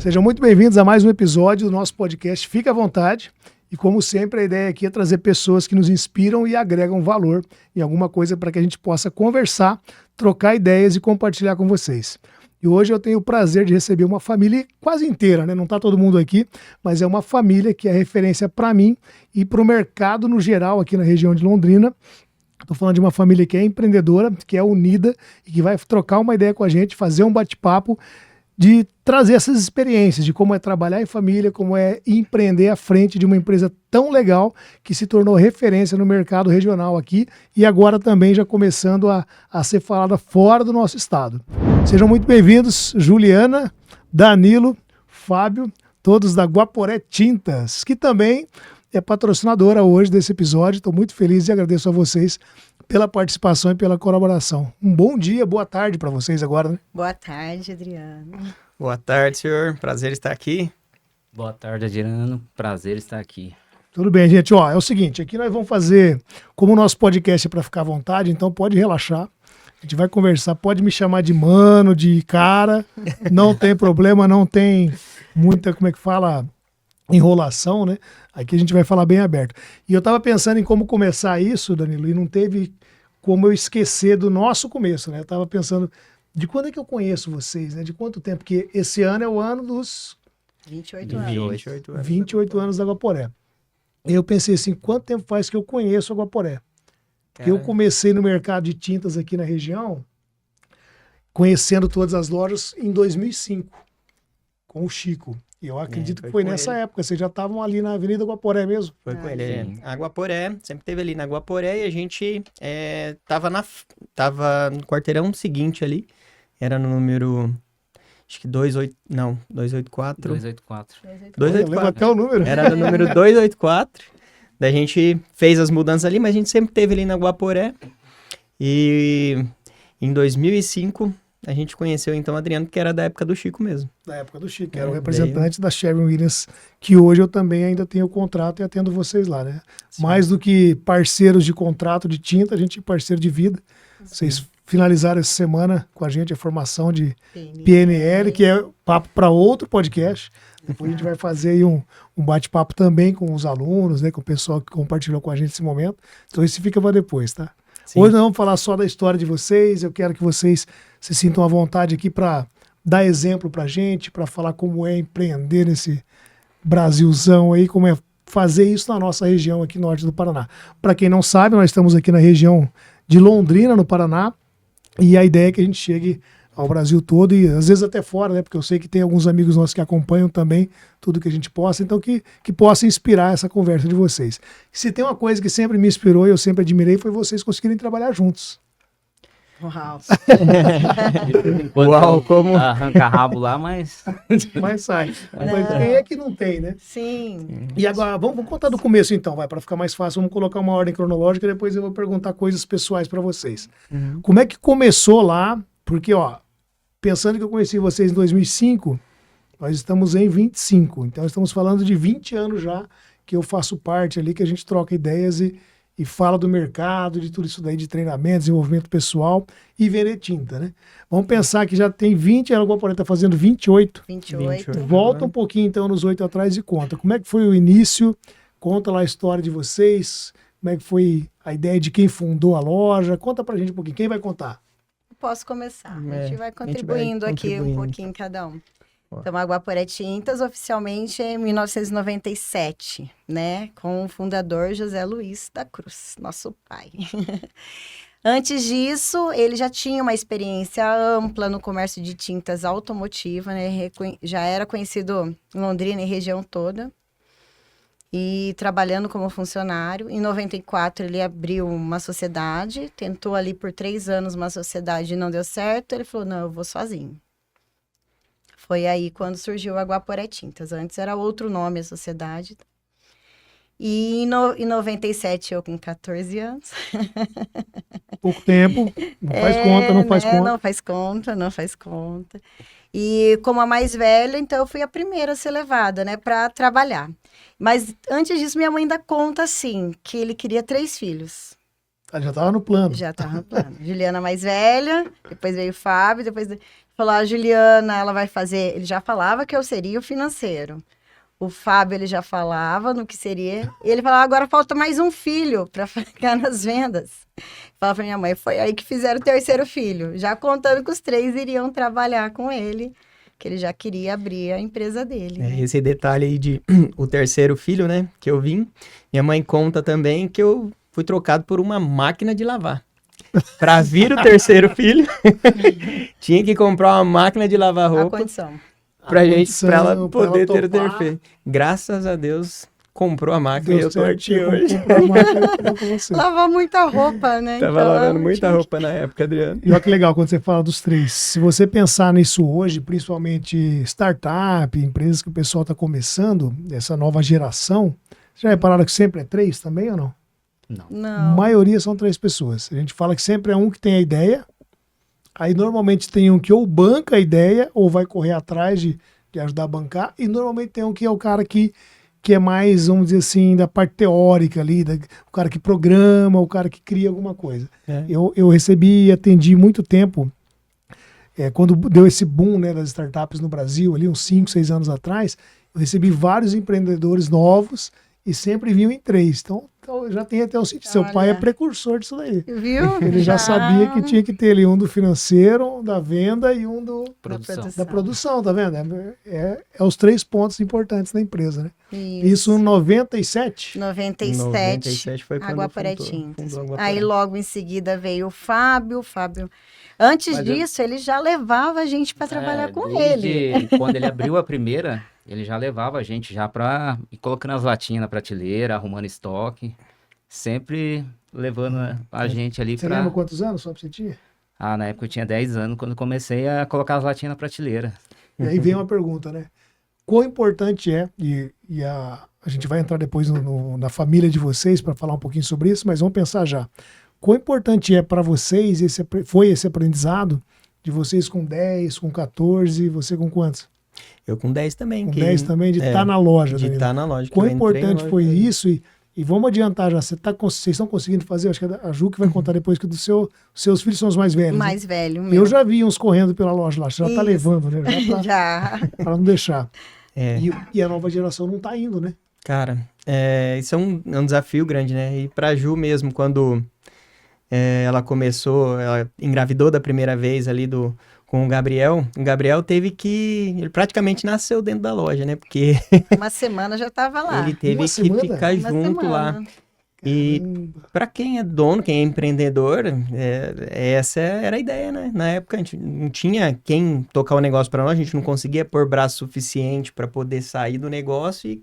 Sejam muito bem-vindos a mais um episódio do nosso podcast Fique à Vontade. E como sempre, a ideia aqui é trazer pessoas que nos inspiram e agregam valor em alguma coisa para que a gente possa conversar, trocar ideias e compartilhar com vocês. E hoje eu tenho o prazer de receber uma família quase inteira, né? Não está todo mundo aqui, mas é uma família que é referência para mim e para o mercado no geral aqui na região de Londrina. Estou falando de uma família que é empreendedora, que é unida e que vai trocar uma ideia com a gente, fazer um bate-papo, de trazer essas experiências de como é trabalhar em família, como é empreender à frente de uma empresa tão legal que se tornou referência no mercado regional aqui e agora também já começando a ser falada fora do nosso estado. Sejam muito bem-vindos, Juliana, Danilo, Fábio, todos da Guaporé Tintas, que também é patrocinadora hoje desse episódio. Estou muito feliz e agradeço a vocês pela participação e pela colaboração. Um bom dia, boa tarde para vocês agora, né? Boa tarde, Adriano. Boa tarde, senhor. Prazer estar aqui. Boa tarde, Adriano. Prazer estar aqui. Tudo bem, gente. Ó, é o seguinte, aqui nós vamos fazer, como o nosso podcast é para ficar à vontade, então pode relaxar. A gente vai conversar, pode me chamar de mano, de cara, não tem problema, não tem muita, como é que fala, enrolação, né? Aqui a gente vai falar bem aberto. E eu tava pensando em como começar isso, Danilo, e não teve como eu esquecer do nosso começo, né? Eu tava pensando, de quando é que eu conheço vocês, né? De quanto tempo? Porque esse ano é o ano dos 28 anos. 28 anos da Guaporé. E eu pensei assim, quanto tempo faz que eu conheço a Guaporé? Porque eu comecei no mercado de tintas aqui na região, conhecendo todas as lojas em 2005, com o Chico. E eu acredito que foi nessa época. Vocês já estavam ali na Avenida Guaporé mesmo? Foi com ele. A Guaporé, sempre teve ali na Guaporé e a gente tava no quarteirão seguinte ali. Era no número, acho que 284. 284. 284. Lembra até o número. Era no número 284. Daí a gente fez as mudanças ali, mas a gente sempre teve ali na Guaporé. E em 2005... a gente conheceu então o Adriano, que era da época do Chico mesmo. Da época do Chico, que era o representante da Sherwin-Williams, que hoje eu também ainda tenho o contrato e atendo vocês lá, né? Sim. Mais do que parceiros de contrato de tinta, a gente é parceiro de vida. Sim. Vocês finalizaram essa semana com a gente a formação de PNL, que é papo para outro podcast. Depois a gente vai fazer aí um bate-papo também com os alunos, né? Com o pessoal que compartilhou com a gente esse momento. Então isso fica para depois, tá? Sim. Hoje nós vamos falar só da história de vocês. Eu quero que vocês se sintam à vontade aqui para dar exemplo para a gente, para falar como é empreender nesse Brasilzão aí, como é fazer isso na nossa região aqui norte do Paraná. Para quem não sabe, nós estamos aqui na região de Londrina, no Paraná, e a ideia é que a gente chegue ao Brasil todo e às vezes até fora, né? Porque eu sei que tem alguns amigos nossos que acompanham também tudo que a gente possa, então que possa inspirar essa conversa de vocês. Se tem uma coisa que sempre me inspirou e eu sempre admirei, foi vocês conseguirem trabalhar juntos. Uau! Uau, como arranca rabo lá, mas sai. Mas quem é que não tem, né? Sim. E agora, vamos contar do começo então, para ficar mais fácil. Vamos colocar uma ordem cronológica e depois eu vou perguntar coisas pessoais para vocês. Como é que começou lá? Porque, ó, pensando que eu conheci vocês em 2005, nós estamos em 25. Então, estamos falando de 20 anos já que eu faço parte ali, que a gente troca ideias e fala do mercado, de tudo isso daí, de treinamento, desenvolvimento pessoal e vender tinta, né? Vamos pensar que já tem 20, a Guaporé está fazendo 28. 28. Volta um pouquinho, então, nos 8 atrás e conta. Como é que foi o início? Conta lá a história de vocês. Como é que foi a ideia de quem fundou a loja? Conta pra gente um pouquinho. Quem vai contar? Posso começar. A gente vai contribuindo aqui um pouquinho cada um. Então, a Guaporé Tintas, oficialmente, é em 1997, né? Com o fundador José Luiz da Cruz, nosso pai. Antes disso, ele já tinha uma experiência ampla no comércio de tintas automotiva, né? Já era conhecido em Londrina e região toda. E trabalhando como funcionário. Em 94, ele abriu uma sociedade, tentou ali por 3 anos uma sociedade e não deu certo. Ele falou, não, eu vou sozinho. Foi aí quando surgiu a Guaporé Tintas. Antes era outro nome a sociedade. E em 97, eu com 14 anos. Pouco tempo, não faz conta, não faz conta. Não faz conta. E como a mais velha, então eu fui a primeira a ser levada, né, para trabalhar. Mas antes disso, minha mãe dá conta, assim, que ele queria 3 filhos. Já estava no plano. Já estava no plano. Juliana mais velha, depois veio o Fábio, depois Falou, a Juliana, ela vai fazer... Ele já falava que eu seria o financeiro. O Fábio, ele já falava no que seria. E ele falava, agora falta mais um filho para ficar nas vendas. Falava pra minha mãe, foi aí que fizeram o terceiro filho. Já contando que os 3 iriam trabalhar com ele, que ele já queria abrir a empresa dele. Né? Esse detalhe aí de o terceiro filho, né, que eu vim. Minha mãe conta também que eu fui trocado por uma máquina de lavar. Para vir o terceiro filho, tinha que comprar uma máquina de lavar roupa. A condição. Pra ela poder ter o terceiro. Graças a Deus, comprou a máquina e eu tô aqui hoje. Lavou muita roupa, né? Tava então, lavando muita roupa na época, Adriano. E olha que legal quando você fala dos 3. Se você pensar nisso hoje, principalmente startup, empresas que o pessoal está começando, essa nova geração, já repararam que sempre é 3 também ou não? Não. A maioria são 3 pessoas. A gente fala que sempre é um que tem a ideia, aí normalmente tem um que ou banca a ideia ou vai correr atrás de ajudar a bancar, e normalmente tem um que é o cara que é mais, vamos dizer assim, da parte teórica ali, o cara que programa, o cara que cria alguma coisa. É. Eu recebi e atendi muito tempo, quando deu esse boom, né, das startups no Brasil, ali uns 5, 6 anos atrás, eu recebi vários empreendedores novos e sempre vinham em 3. Então já tem até o sentido. Seu pai é precursor disso daí. Viu? Ele já sabia que tinha que ter ali um do financeiro, um da venda e um da produção, tá vendo? É os 3 pontos importantes da empresa, né? Isso em 97? 97 foi quando Aguaporé Tintas. Aí logo em seguida veio o Fábio. Antes disso, ele já levava a gente para trabalhar com ele. Quando ele abriu a primeira, ele já levava a gente já para ir colocando as latinhas na prateleira, arrumando estoque, sempre levando a gente ali para... Você lembra quantos anos só você tinha? Na época eu tinha 10 anos, quando comecei a colocar as latinhas na prateleira. E aí vem uma pergunta, né? Quão importante é, e a gente vai entrar depois na família de vocês para falar um pouquinho sobre isso, mas vamos pensar já. Quão importante é para vocês, foi esse aprendizado de vocês com 10, com 14, você com quantos? Eu com 10 também. Com 10 também, de estar na loja. De estar na loja. Quão importante foi isso? E vamos adiantar já, vocês estão conseguindo fazer, acho que a Ju que vai contar depois que seus filhos são os mais velhos. Mais velho, meu. Eu já vi uns correndo pela loja lá, já está levando, né? Já. Para não deixar. E a nova geração não está indo, né? Cara, isso é um desafio grande, né? E para a Ju mesmo, quando ela engravidou da primeira vez ali com o Gabriel teve ele praticamente nasceu dentro da loja, né? Porque... Uma semana já estava lá. Ele teve que ficar junto lá. E para quem é dono, quem é empreendedor, essa era a ideia, né? Na época a gente não tinha quem tocar o negócio para nós, a gente não conseguia pôr braço suficiente para poder sair do negócio e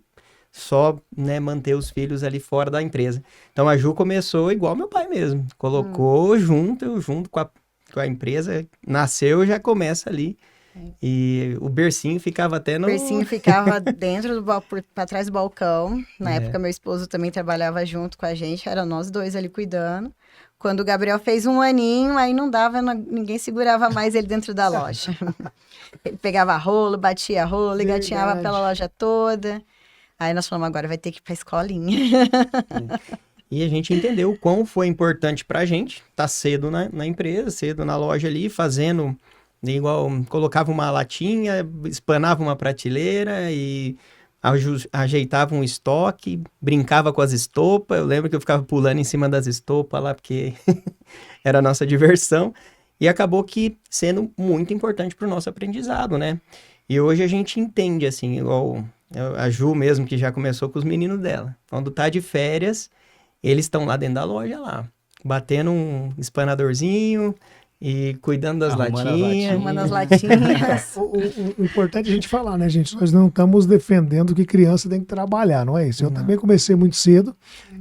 só, né, manter os filhos ali fora da empresa. Então a Ju começou igual meu pai mesmo, colocou junto com a empresa, nasceu, já começa ali. E o bercinho ficava até no... O bercinho ficava dentro para trás do balcão. Na época, meu esposo também trabalhava junto com a gente, era nós 2 ali cuidando. Quando o Gabriel fez 1 aninho, aí não dava, ninguém segurava mais ele dentro da loja. Ele pegava rolo, batia rolo, engatinhava pela loja toda. Aí nós falamos, agora vai ter que ir pra escolinha. E a gente entendeu o quão foi importante pra gente estar cedo na empresa, cedo na loja ali, fazendo igual, colocava uma latinha, espanava uma prateleira e ajeitava um estoque, brincava com as estopas. Eu lembro que eu ficava pulando em cima das estopas lá, porque era a nossa diversão. E acabou que sendo muito importante pro nosso aprendizado, né? E hoje a gente entende, assim, igual a Ju mesmo, que já começou com os meninos dela. Quando tá de férias, eles estão lá dentro da loja, lá, batendo um espanadorzinho e cuidando das latinhas. Arrumando as latinhas. O importante é a gente falar, né, gente? Nós não estamos defendendo que criança tem que trabalhar, não é isso? Eu também comecei muito cedo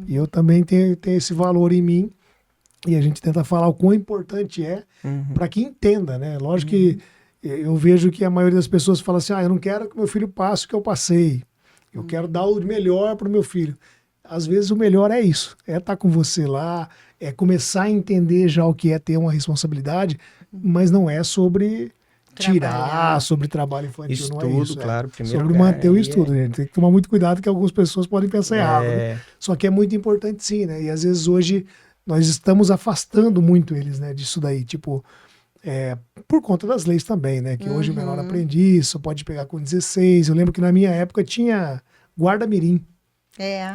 e eu também tenho esse valor em mim e a gente tenta falar o quão importante é para que entenda, né? Lógico que eu vejo que a maioria das pessoas fala assim, eu não quero que meu filho passe o que eu passei. Eu quero dar o melhor para o meu filho. Às vezes o melhor é isso, é estar com você lá, é começar a entender já o que é ter uma responsabilidade, mas não é sobre tirar, sobre trabalho infantil, estudo, não é isso. Claro, primeiro sobre manter o estudo, gente. Tem que tomar muito cuidado que algumas pessoas podem pensar errado. Né? Só que é muito importante sim, né? E às vezes hoje nós estamos afastando muito eles, né, disso daí. Tipo, por conta das leis também, né? Que hoje o menor aprendiz só pode pegar com 16. Eu lembro que na minha época tinha guarda-mirim.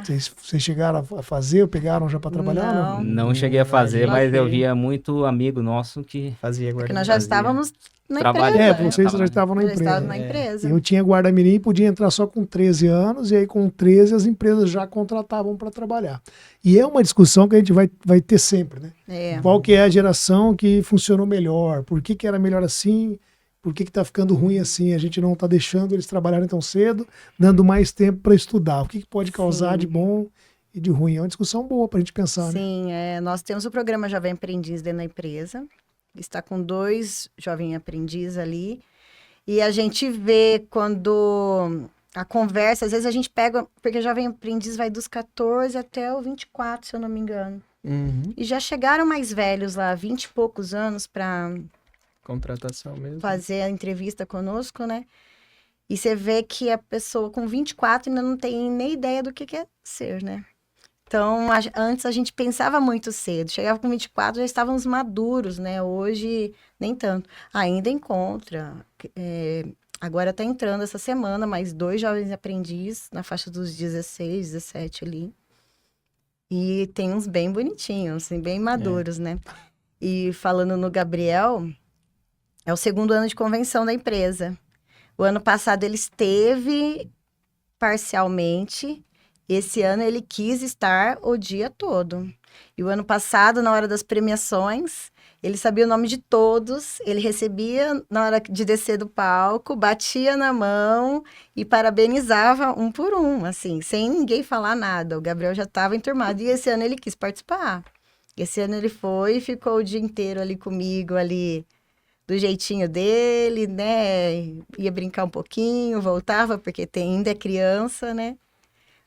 Vocês chegaram a fazer ou pegaram já para trabalhar? Não cheguei a fazer, mas eu via muito amigo nosso que fazia guarda-mirim. Porque nós já estávamos na empresa. Vocês já estavam na empresa. Na empresa. Eu tinha guarda-mirim e podia entrar só com 13 anos, e aí com 13 as empresas já contratavam para trabalhar. E é uma discussão que a gente vai ter sempre, né? Qual que é a geração que funcionou melhor? Por que era melhor assim? Por que está ficando ruim assim? A gente não está deixando eles trabalharem tão cedo, dando mais tempo para estudar. O que pode causar de bom e de ruim? É uma discussão boa para a gente pensar, né? Sim, nós temos o programa Jovem Aprendiz dentro da empresa. Está com 2 jovens aprendizes ali. E a gente vê quando a conversa, às vezes a gente pega, porque jovem aprendiz vai dos 14 até o 24, se eu não me engano. E já chegaram mais velhos lá, 20 e poucos anos, para contratação mesmo. Fazer a entrevista conosco, né? E você vê que a pessoa com 24 ainda não tem nem ideia do que é ser, né? Então, antes a gente pensava muito cedo. Chegava com 24, já estávamos maduros, né? Hoje, nem tanto. Ainda encontra. Agora está entrando essa semana mais 2 jovens aprendizes na faixa dos 16, 17 ali. E tem uns bem bonitinhos, assim, bem maduros, né? E falando no Gabriel, é o 2º ano de convenção da empresa. O ano passado ele esteve parcialmente. Esse ano ele quis estar o dia todo. E o ano passado, na hora das premiações, ele sabia o nome de todos, ele recebia na hora de descer do palco, batia na mão e parabenizava um por um, assim, sem ninguém falar nada. O Gabriel já estava enturmado e esse ano ele quis participar. Esse ano ele foi e ficou o dia inteiro ali comigo, ali do jeitinho dele, né? Ia brincar um pouquinho, voltava, porque ainda é criança, né?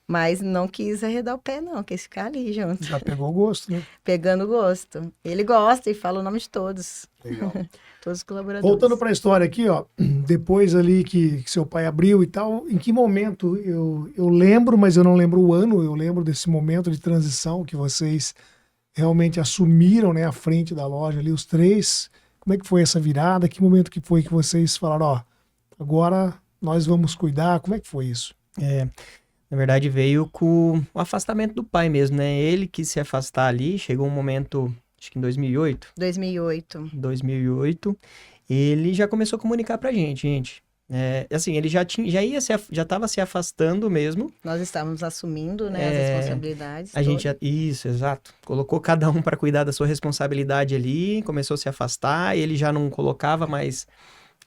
Mas não quis arredar o pé, não. Quis ficar ali junto. Já pegou o gosto, né? Pegando o gosto. Ele gosta e fala o nome de todos. Legal. Todos os colaboradores. Voltando para a história aqui, ó. Depois ali que seu pai abriu e tal, em que momento? Eu lembro, mas eu não lembro o ano. Eu lembro desse momento de transição que vocês realmente assumiram, né, a frente da loja ali, os 3. Como é que foi essa virada? Que momento que foi que vocês falaram, ó, agora nós vamos cuidar? Como é que foi isso? Na verdade, veio com o afastamento do pai mesmo, né? Ele quis se afastar ali, chegou um momento, acho que em 2008. 2008. Ele já começou a comunicar pra gente. Assim, ele já estava se afastando mesmo. Nós estávamos assumindo, né, as responsabilidades. Isso, exato. Colocou cada um para cuidar da sua responsabilidade ali, começou a se afastar, ele já não colocava mais,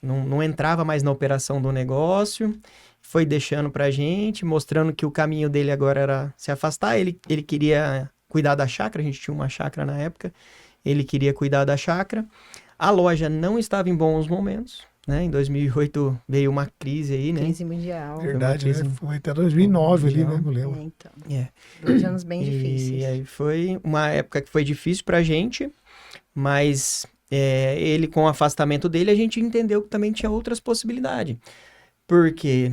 não entrava mais na operação do negócio. Foi deixando pra gente, mostrando que o caminho dele agora era se afastar. Ele queria cuidar da chácara, a gente tinha uma chácara na época, ele queria cuidar da chácara. A loja não estava em bons momentos, né? Em 2008 veio uma crise aí, né? Crise mundial. Verdade, né? Foi até 2009 ali, né? Eu lembro. Então, 2 anos bem difíceis. E aí foi uma época que foi difícil pra gente, mas ele com o afastamento dele, a gente entendeu que também tinha outras possibilidades. Porque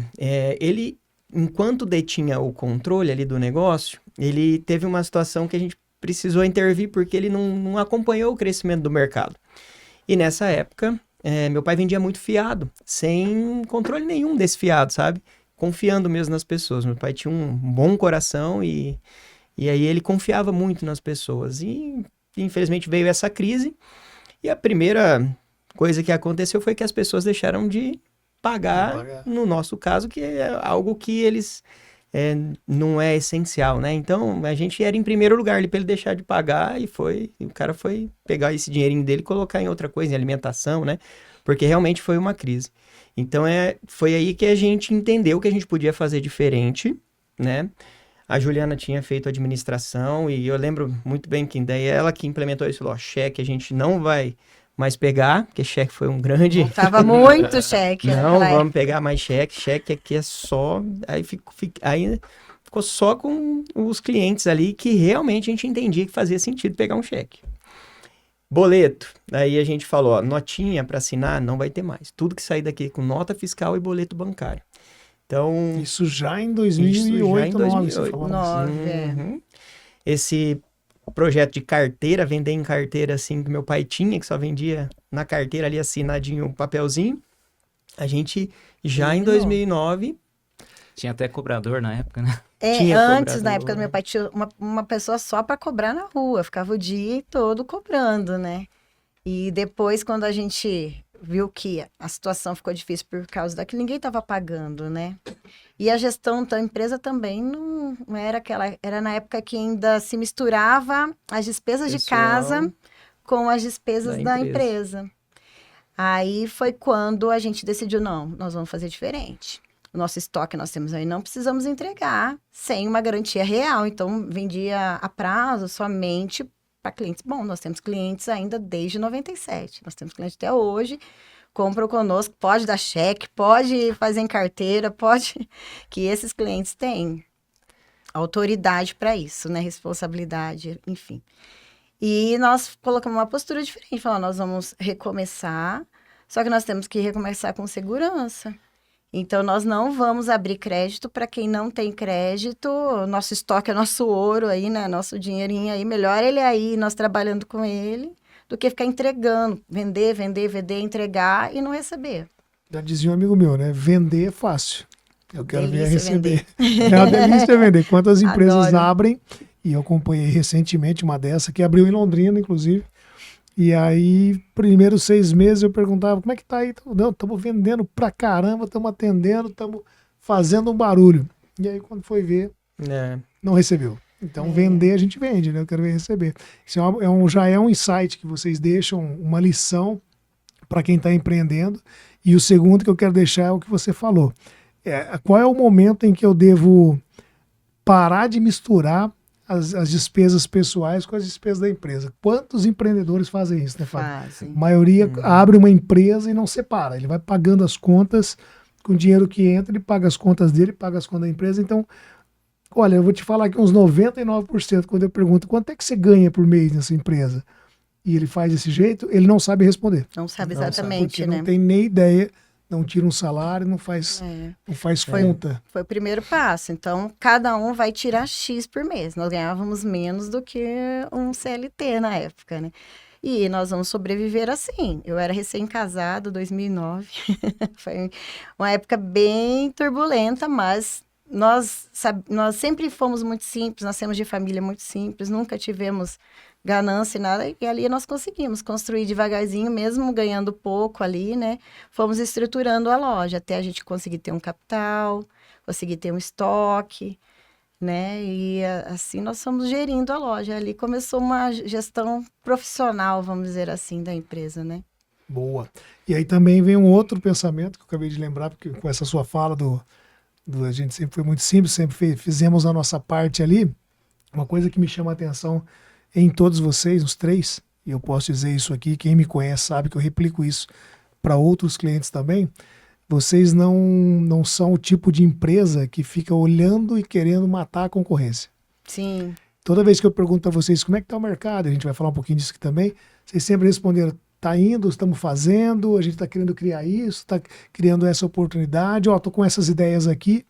ele, enquanto detinha o controle ali do negócio, ele teve uma situação que a gente precisou intervir porque ele não acompanhou o crescimento do mercado. E nessa época, meu pai vendia muito fiado, sem controle nenhum desse fiado, sabe? Confiando mesmo nas pessoas. Meu pai tinha um bom coração e aí ele confiava muito nas pessoas. E infelizmente veio essa crise e a primeira coisa que aconteceu foi que as pessoas deixaram de pagar, no nosso caso, que é algo que eles não é essencial, né? Então, a gente era em primeiro lugar ali para ele deixar de pagar e o cara foi pegar esse dinheirinho dele e colocar em outra coisa, em alimentação, né? Porque realmente foi uma crise. Então, foi aí que a gente entendeu que a gente podia fazer diferente, né? A Juliana tinha feito administração e eu lembro muito bem que daí ela que implementou isso, falou, cheque a gente não vai mais pegar, porque cheque foi um grande... Tava muito cheque. Não, vamos pegar mais cheque aqui é só... Aí ficou só com os clientes ali que realmente a gente entendia que fazia sentido pegar um cheque. Boleto, aí a gente falou, ó, notinha para assinar não vai ter mais. Tudo que sair daqui com nota fiscal e boleto bancário. Então... Isso já em 2008, 2009, você falou. Esse projeto de carteira, vender em carteira assim que meu pai tinha, que só vendia na carteira ali assinadinho o papelzinho. A gente já em 2009... Tinha até cobrador na época, né? Antes, na época do meu pai, tinha uma pessoa só para cobrar na rua. Ficava o dia todo cobrando, né? E depois, quando a gente viu que a situação ficou difícil por causa daquilo, ninguém estava pagando, né? E a gestão da empresa também não era aquela... Era na época que ainda se misturava as despesas de casa com as despesas da empresa. Aí foi quando a gente decidiu, não, nós vamos fazer diferente. O nosso estoque nós temos aí, não precisamos entregar sem uma garantia real. Então, vendia a prazo somente para clientes. Bom, nós temos clientes ainda desde 97. Nós temos clientes até hoje, compram conosco, pode dar cheque, pode fazer em carteira, pode... Que esses clientes têm autoridade para isso, né? Responsabilidade, enfim. E nós colocamos uma postura diferente. Falamos, nós vamos recomeçar, só que nós temos que recomeçar com segurança. Então, nós não vamos abrir crédito para quem não tem crédito. Nosso estoque é nosso ouro aí, né? Nosso dinheirinho aí. Melhor ele aí, nós trabalhando com ele, do que ficar entregando. Vender, entregar e não receber. Já dizia um amigo meu, né? Vender é fácil. Eu quero ver receber. É uma delícia vender. Quantas empresas abrem, e eu acompanhei recentemente uma dessa, que abriu em Londrina, inclusive. E aí, primeiros 6 meses eu perguntava, como é que tá aí? Não, estamos vendendo pra caramba, estamos atendendo, estamos fazendo um barulho. E aí, quando foi ver, não recebeu. Então, vender a gente vende, né? Eu quero ver receber. Isso já é um insight que vocês deixam, uma lição para quem está empreendendo. E o segundo que eu quero deixar é o que você falou. Qual é o momento em que eu devo parar de misturar as despesas pessoais com as despesas da empresa? Quantos empreendedores fazem isso, né, Fábio? A maioria abre uma empresa e não separa. Ele vai pagando as contas com o dinheiro que entra, ele paga as contas dele, paga as contas da empresa. Então, olha, eu vou te falar que uns 99%, quando eu pergunto quanto é que você ganha por mês nessa empresa, e ele faz desse jeito, ele não sabe responder. Não sabe exatamente, porque né? Não tem nem ideia, não tira um salário, não faz conta. Foi o primeiro passo. Então, cada um vai tirar X por mês. Nós ganhávamos menos do que um CLT na época, né? E nós vamos sobreviver assim. Eu era recém-casado, 2009. Foi uma época bem turbulenta, mas nós sempre fomos muito simples, nós temos de família muito simples, nunca tivemos ganância e nada, e ali nós conseguimos construir devagarzinho, mesmo ganhando pouco ali, né? Fomos estruturando a loja, até a gente conseguir ter um capital, conseguir ter um estoque, né? E assim nós fomos gerindo a loja. Ali começou uma gestão profissional, vamos dizer assim, da empresa, né? Boa. E aí também vem um outro pensamento que eu acabei de lembrar, porque com essa sua fala a gente sempre foi muito simples, sempre fizemos a nossa parte ali. Uma coisa que me chama a atenção em todos vocês, os 3, e eu posso dizer isso aqui, quem me conhece sabe que eu replico isso para outros clientes também, vocês não são o tipo de empresa que fica olhando e querendo matar a concorrência. Sim. Toda vez que eu pergunto para vocês como é que está o mercado, a gente vai falar um pouquinho disso aqui também, vocês sempre responderam, está indo, estamos fazendo, a gente está querendo criar isso, está criando essa oportunidade, estou com essas ideias aqui.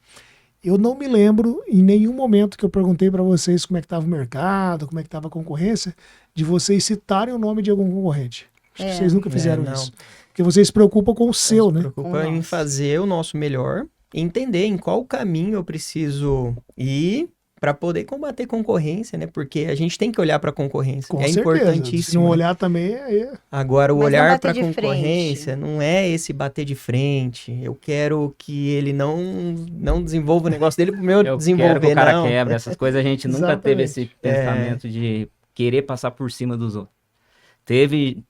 Eu não me lembro em nenhum momento que eu perguntei para vocês como é que estava o mercado, como é que estava a concorrência, de vocês citarem o nome de algum concorrente. Acho que vocês nunca fizeram isso. Porque vocês se preocupam com o seu, né? Se preocupa em fazer o nosso melhor, entender em qual caminho eu preciso ir para poder combater concorrência, né? Porque a gente tem que olhar para a concorrência. Com é certeza. Importantíssimo. Se não olhar também Agora, o olhar para a concorrência não é esse bater de frente. Eu quero que ele não desenvolva o negócio dele pro meu desenvolver, quero que o cara não. quebra. Essas coisas a gente nunca teve esse pensamento de querer passar por cima dos outros. Teve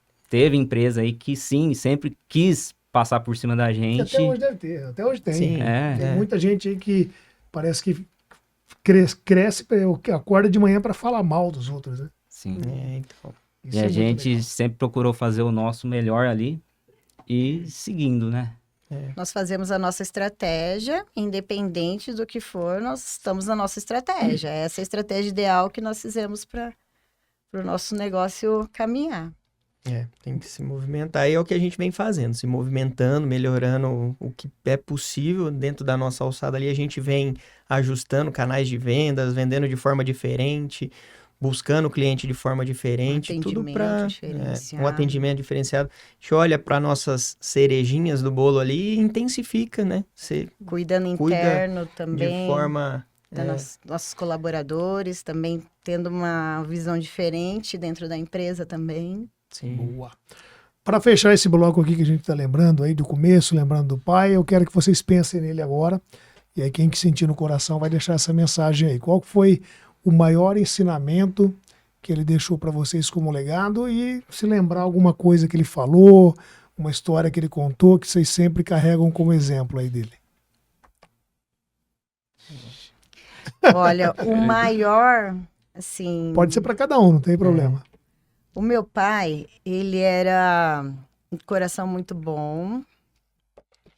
empresa aí que sim, sempre quis passar por cima da gente. Até hoje deve ter, até hoje tem. Sim, tem muita gente aí que parece que cresce, acorda de manhã para falar mal dos outros, né? Sim. Então. E a gente sempre procurou fazer o nosso melhor ali e seguindo, né? Nós fazemos a nossa estratégia, independente do que for, nós estamos na nossa estratégia. Essa é a estratégia ideal que nós fizemos para o nosso negócio caminhar. Tem que se movimentar. E é o que a gente vem fazendo, se movimentando, melhorando o que é possível dentro da nossa alçada ali. A gente vem ajustando canais de vendas, vendendo de forma diferente, buscando o cliente de forma diferente, tudo para um atendimento diferenciado. A gente olha para nossas cerejinhas do bolo ali e intensifica, né? Você cuida no interno também. De forma... nossos colaboradores também tendo uma visão diferente dentro da empresa também. Sim. Boa. Para fechar esse bloco aqui que a gente está lembrando aí do começo, lembrando do pai, eu quero que vocês pensem nele agora. E aí quem que sentir no coração vai deixar essa mensagem aí. Qual foi o maior ensinamento que ele deixou para vocês como legado? E se lembrar alguma coisa que ele falou, uma história que ele contou, que vocês sempre carregam como exemplo aí dele. Olha, o maior, assim... Pode ser para cada um, não tem problema. O meu pai, ele era um coração muito bom,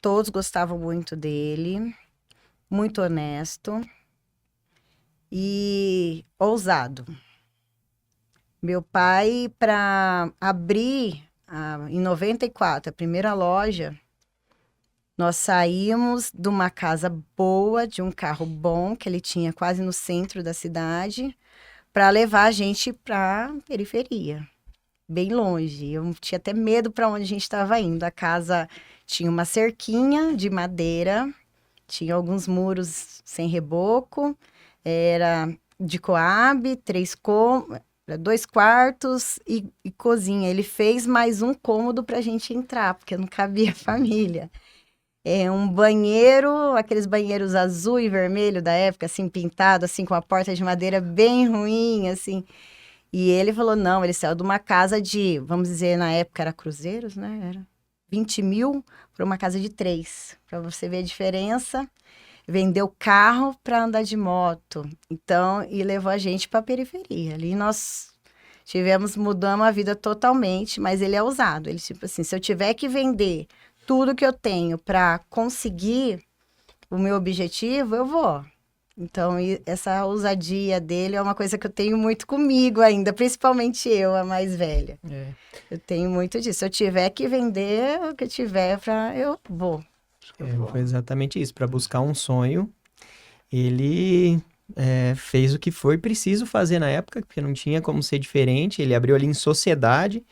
todos gostavam muito dele, muito honesto e ousado. Meu pai, para abrir em 94 a primeira loja, nós saímos de uma casa boa, de um carro bom, que ele tinha quase no centro da cidade, para levar a gente para a periferia, bem longe. Eu tinha até medo para onde a gente estava indo. A casa tinha uma cerquinha de madeira, tinha alguns muros sem reboco, era de coab, 2 quartos e cozinha. Ele fez mais um cômodo para a gente entrar, porque não cabia família. Um banheiro, aqueles banheiros azul e vermelho da época, assim, pintado, assim, com a porta de madeira bem ruim, assim. E ele falou, não, ele saiu de uma casa de, vamos dizer, na época era cruzeiros, né? Era 20 mil para uma casa de 3. Para você ver a diferença. Vendeu carro para andar de moto. Então, e levou a gente para a periferia. Ali nós mudamos a vida totalmente, mas ele é ousado. Ele, tipo assim, se eu tiver que vender tudo que eu tenho para conseguir o meu objetivo, eu vou. Então, essa ousadia dele é uma coisa que eu tenho muito comigo ainda, principalmente eu, a mais velha. Eu tenho muito disso. Se eu tiver que vender o que eu tiver, eu vou. Foi exatamente isso. Para buscar um sonho, ele fez o que foi preciso fazer na época, porque não tinha como ser diferente. Ele abriu ali em sociedade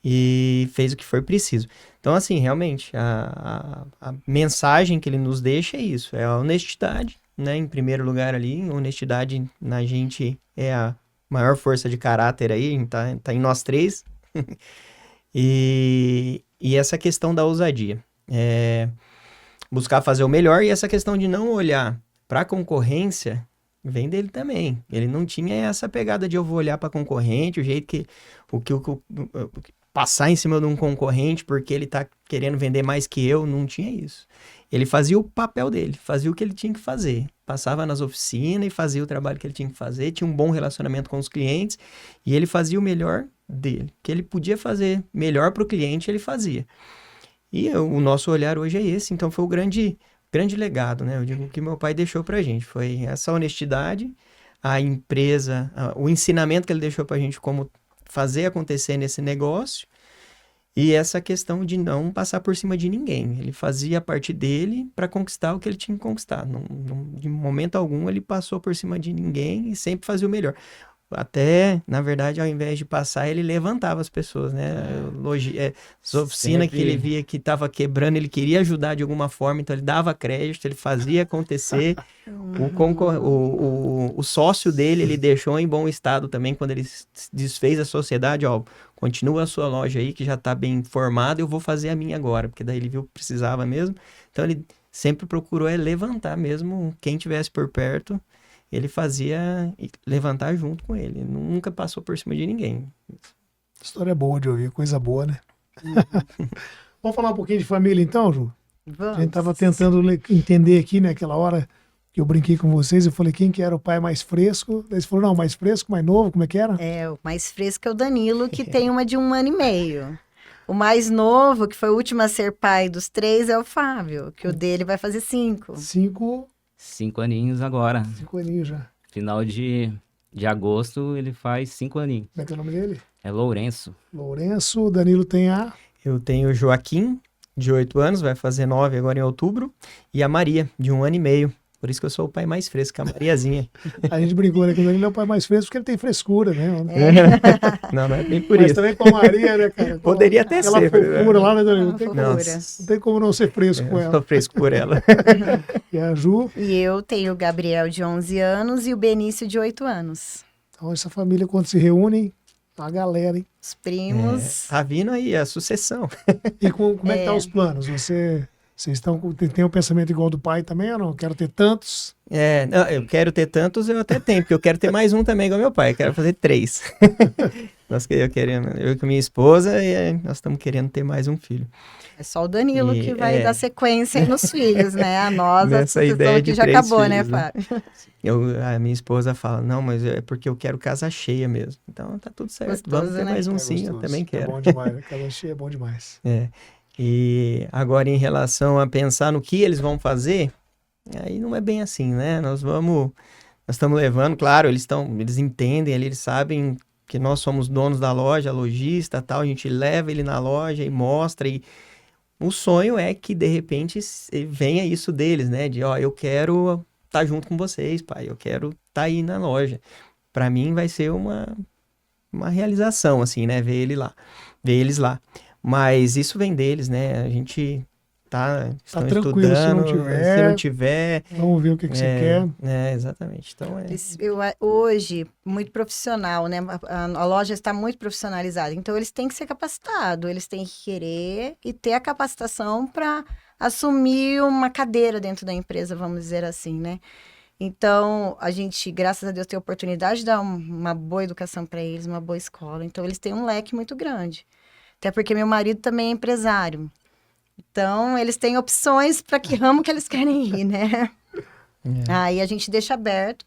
e fez o que foi preciso. Então, assim, realmente, a mensagem que ele nos deixa é isso, é a honestidade, né? Em primeiro lugar ali, honestidade na gente é a maior força de caráter aí, tá em nós três. E essa questão da ousadia, buscar fazer o melhor, e essa questão de não olhar para a concorrência vem dele também. Ele não tinha essa pegada de eu vou olhar para concorrente, o jeito que passar em cima de um concorrente porque ele tá querendo vender mais que eu, não tinha isso. Ele fazia o papel dele, fazia o que ele tinha que fazer. Passava nas oficinas e fazia o trabalho que ele tinha que fazer, tinha um bom relacionamento com os clientes e ele fazia o melhor dele. O que ele podia fazer melhor para o cliente, ele fazia. E o nosso olhar hoje é esse, então foi o grande legado, né? Eu digo que meu pai deixou pra gente, foi essa honestidade, a empresa, o ensinamento que ele deixou pra gente como fazer acontecer nesse negócio e essa questão de não passar por cima de ninguém. Ele fazia a parte dele para conquistar o que ele tinha que conquistar. De momento algum ele passou por cima de ninguém e sempre fazia o melhor. Até, na verdade, ao invés de passar, ele levantava as pessoas, né? As oficinas que ele via que estava quebrando, ele queria ajudar de alguma forma, então ele dava crédito, ele fazia acontecer. O sócio dele, ele deixou em bom estado também, quando ele desfez a sociedade, ó, continua a sua loja aí, que já está bem formada, eu vou fazer a minha agora, porque daí ele viu que precisava mesmo. Então ele sempre procurou levantar mesmo quem tivesse por perto. Ele fazia levantar junto com ele. Nunca passou por cima de ninguém. História boa de ouvir, coisa boa, né? Vamos falar um pouquinho de família então, Ju? Vamos. A gente estava tentando entender aqui, né? Aquela hora que eu brinquei com vocês, eu falei quem que era o pai mais fresco. Daí você falou, não, mais fresco, mais novo, como é que era? O mais fresco é o Danilo, que tem uma de 1 ano e meio. O mais novo, que foi o último a ser pai dos 3, é o Fábio, que o dele vai fazer 5. 5 aninhos agora. 5 aninhos já. Final de agosto ele faz 5 aninhos. Como é que é o nome dele? É Lourenço. Lourenço, o Danilo tem Eu tenho o Joaquim, de 8 anos, vai fazer 9 agora em outubro. E a Maria, de 1 ano e meio. Por isso que eu sou o pai mais fresco, a Mariazinha. A gente brincou, né? Que ele é o pai mais fresco porque ele tem frescura, né? Não é bem por Mas isso. também com a Maria, né, cara? Poderia até aquela ser. fofura lá, né? Não tem como não ser fresco com Eu ela. sou fresco por ela. E a Ju? E eu tenho o Gabriel de 11 anos e o Benício de 8 anos. Então, essa família, quando se reúne, a galera, hein? Os primos. Tá vindo aí a sucessão. E como é que tá os planos? Vocês têm um pensamento igual do pai também ou não? Quero ter tantos. Não, eu quero ter tantos, eu até tenho, porque eu quero ter mais um também igual meu pai. Eu quero fazer 3. Eu com minha esposa, nós estamos querendo ter mais um filho. É só o Danilo que vai dar sequência aí nos filhos, né? A nossa Nessa ideia de já 3 acabou, filhos, né, Fábio? A minha esposa fala, não, mas é porque eu quero casa cheia mesmo. Então tá tudo certo, Gostoso, vamos ter né? mais um sim, gostoso. eu também quero. É bom demais, né? Casa cheia é bom demais. E agora em relação a pensar no que eles vão fazer, aí não é bem assim, né? Nós estamos levando, claro, eles entendem ali, eles sabem que nós somos donos da loja, lojista, tal, a gente leva ele na loja e mostra, e o sonho é que de repente venha isso deles, né? De, eu quero estar junto com vocês, pai, eu quero estar aí na loja. Para mim vai ser uma realização, assim, né? Ver eles lá. Mas isso vem deles, né? A gente estão tranquilo, estudando, se não tiver, vamos ver o que você quer. Exatamente. Então hoje, muito profissional, né? A loja está muito profissionalizada, então eles têm que ser capacitados, eles têm que querer e ter a capacitação para assumir uma cadeira dentro da empresa, vamos dizer assim, né? Então, a gente, graças a Deus, tem a oportunidade de dar uma boa educação para eles, uma boa escola. Então, eles têm um leque muito grande. Até porque meu marido também é empresário. Então, eles têm opções para que ramo que eles querem ir, né? Aí a gente deixa aberto.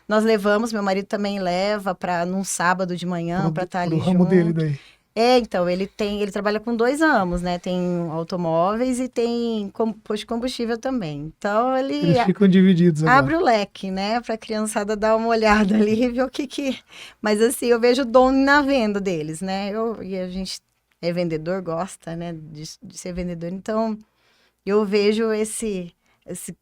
Nós levamos, meu marido também leva num sábado de manhã para estar ali junto. O ramo dele daí. Então, ele trabalha com 2 ramos, né? Tem automóveis e tem posto de combustível também. Então, eles ficam divididos agora. Abre o leque, né? Para a criançada dar uma olhada ali e ver o que... Mas, assim, eu vejo o dom na venda deles, né? E a gente é vendedor, gosta, né? De ser vendedor. Então, eu vejo esse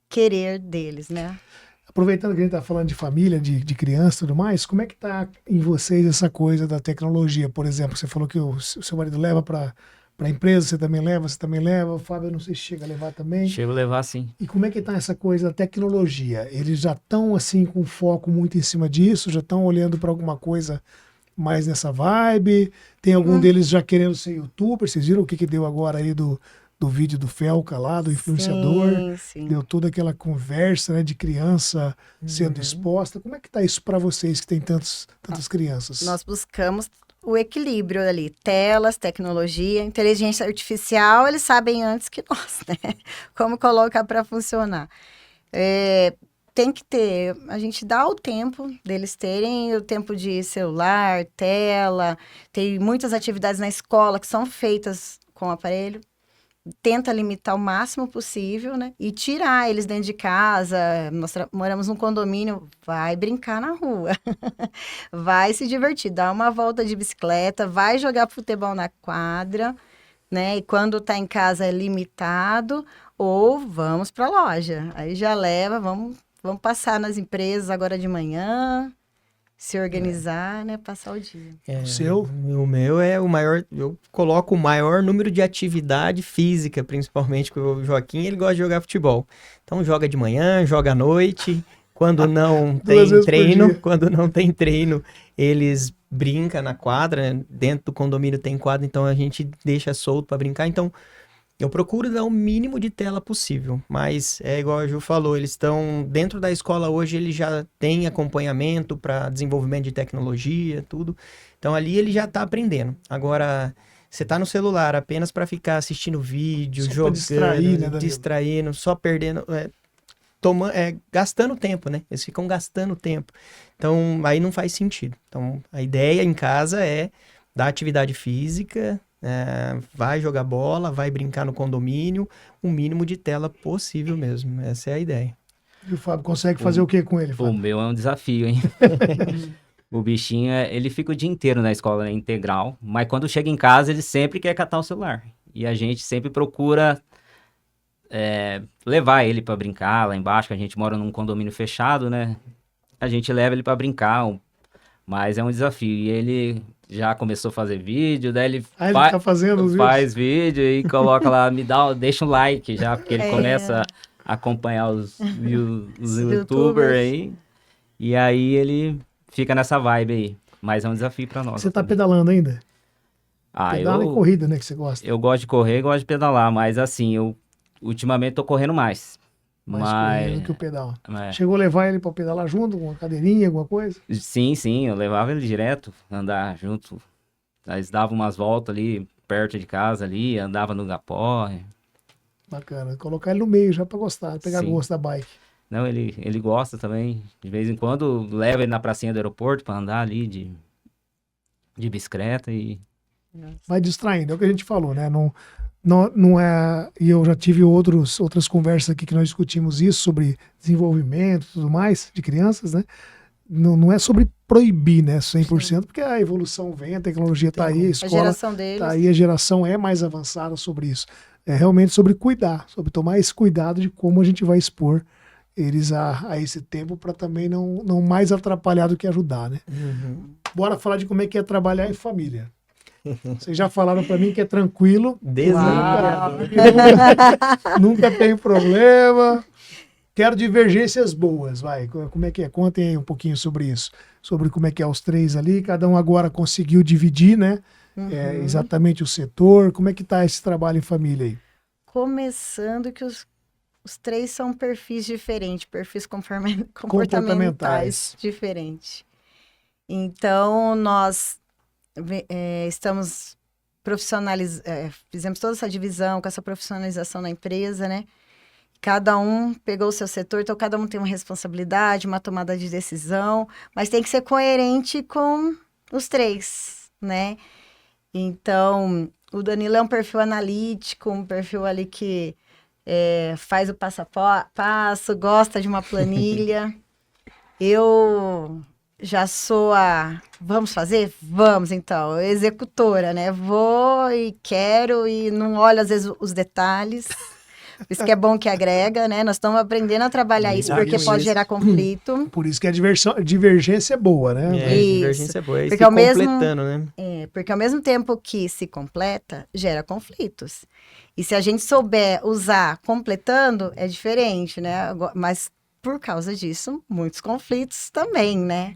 querer deles, né? Aproveitando que a gente está falando de família, de criança e tudo mais, como é que está em vocês essa coisa da tecnologia? Por exemplo, você falou que o seu marido leva para a empresa, você também leva, o Fábio, eu não sei se chega a levar também. Chego a levar, sim. E como é que está essa coisa da tecnologia? Eles já estão, assim, com foco muito em cima disso? Já estão olhando para alguma coisa mais nessa vibe? Tem algum deles já querendo ser youtuber? Vocês viram o que deu agora aí do vídeo do Felca lá, do influenciador? Sim. Deu toda aquela conversa, né, de criança sendo exposta. Como é que tá isso para vocês que tem tantas crianças? Nós buscamos o equilíbrio ali. Telas, tecnologia, inteligência artificial, eles sabem antes que nós, né? Como colocar para funcionar. Tem que ter, a gente dá o tempo deles terem o tempo de celular, tela, tem muitas atividades na escola que são feitas com o aparelho. Tenta limitar o máximo possível, né? E tirar eles dentro de casa. Nós moramos num condomínio, vai brincar na rua. Vai se divertir, dá uma volta de bicicleta, vai jogar futebol na quadra, né? E quando tá em casa é limitado, ou vamos pra loja. Aí já leva, vamos passar nas empresas agora de manhã, se organizar, né? Passar o dia. O seu? O meu é o maior, eu coloco o maior número de atividade física, principalmente, porque o Joaquim, ele gosta de jogar futebol. Então joga de manhã, joga à noite, quando não tem treino, eles brincam na quadra, né? Dentro do condomínio tem quadra, então a gente deixa solto para brincar, então eu procuro dar o mínimo de tela possível, mas é igual a Ju falou, eles estão dentro da escola hoje, ele já tem acompanhamento para desenvolvimento de tecnologia, tudo. Então ali ele já está aprendendo. Agora, você está no celular apenas para ficar assistindo vídeo, só jogando, distraindo, só perdendo, gastando tempo, né? Eles ficam gastando tempo. Então aí não faz sentido. Então a ideia em casa é dar atividade física, vai jogar bola, vai brincar no condomínio, o mínimo de tela possível mesmo. Essa é a ideia. E o Fábio consegue fazer o que com ele, Fábio? O meu é um desafio, hein? O bichinho, ele fica o dia inteiro na escola, né, integral, mas quando chega em casa, ele sempre quer catar o celular. E a gente sempre procura levar ele para brincar lá embaixo, que a gente mora num condomínio fechado, né? A gente leva ele para brincar, mas é um desafio. E ele já começou a fazer vídeo, daí ele tá fazendo os faz vídeo e coloca lá, deixa um like já, porque ele começa a acompanhar os youtubers aí. E aí ele fica nessa vibe aí. Mas é um desafio para nós. Você tá pedalando ainda? Pedala e corrida, né, que você gosta? Eu gosto de correr e gosto de pedalar, mas assim, eu ultimamente tô correndo mais. Mais correndo que o pedal. Chegou a levar ele para pedalar junto, com uma cadeirinha, alguma coisa? Sim, eu levava ele direto, andar junto. Eles davam umas voltas ali, perto de casa ali, andava no Gapó. Bacana, colocar ele no meio já para gostar, pegar gosto da bike. Não, ele gosta também. De vez em quando leva ele na pracinha do aeroporto para andar ali de bicicleta e... Vai distraindo, é o que a gente falou, né? Não é... E eu já tive outras conversas aqui que nós discutimos isso, sobre desenvolvimento e tudo mais, de crianças, né? Não é sobre proibir, né? 100%, porque a evolução vem, a tecnologia está aí, a escola está aí, a geração é mais avançada sobre isso. É realmente sobre cuidar, sobre tomar esse cuidado de como a gente vai expor eles a esse tempo para também não mais atrapalhar do que ajudar, né? Bora falar de como é que é trabalhar em família. Vocês já falaram para mim que é tranquilo. Nunca tem problema. Quero divergências boas, vai. Como é que é? Contem aí um pouquinho sobre isso. Sobre como é que é os três ali. Cada um agora conseguiu dividir, né? Exatamente o setor. Como é que tá esse trabalho em família aí? Começando que os três são perfis diferentes, perfis comportamentais diferentes. Então, nós estamos fizemos toda essa divisão com essa profissionalização na empresa, né? Cada um pegou o seu setor, então cada um tem uma responsabilidade, uma tomada de decisão, mas tem que ser coerente com os três, né? Então, o Danilo é um perfil analítico, um perfil ali que faz o passo a passo, gosta de uma planilha. Eu já sou vamos fazer? Vamos, então. Executora, né? Vou e quero e não olho, às vezes, os detalhes. Por isso que é bom que agrega, né? Nós estamos aprendendo a trabalhar isso, porque pode gerar conflito. Por isso que a divergência é boa, né? Divergência é boa. Porque completando, né? Porque ao mesmo tempo que se completa, gera conflitos. E se a gente souber usar completando, é diferente, né? Mas por causa disso, muitos conflitos também, né?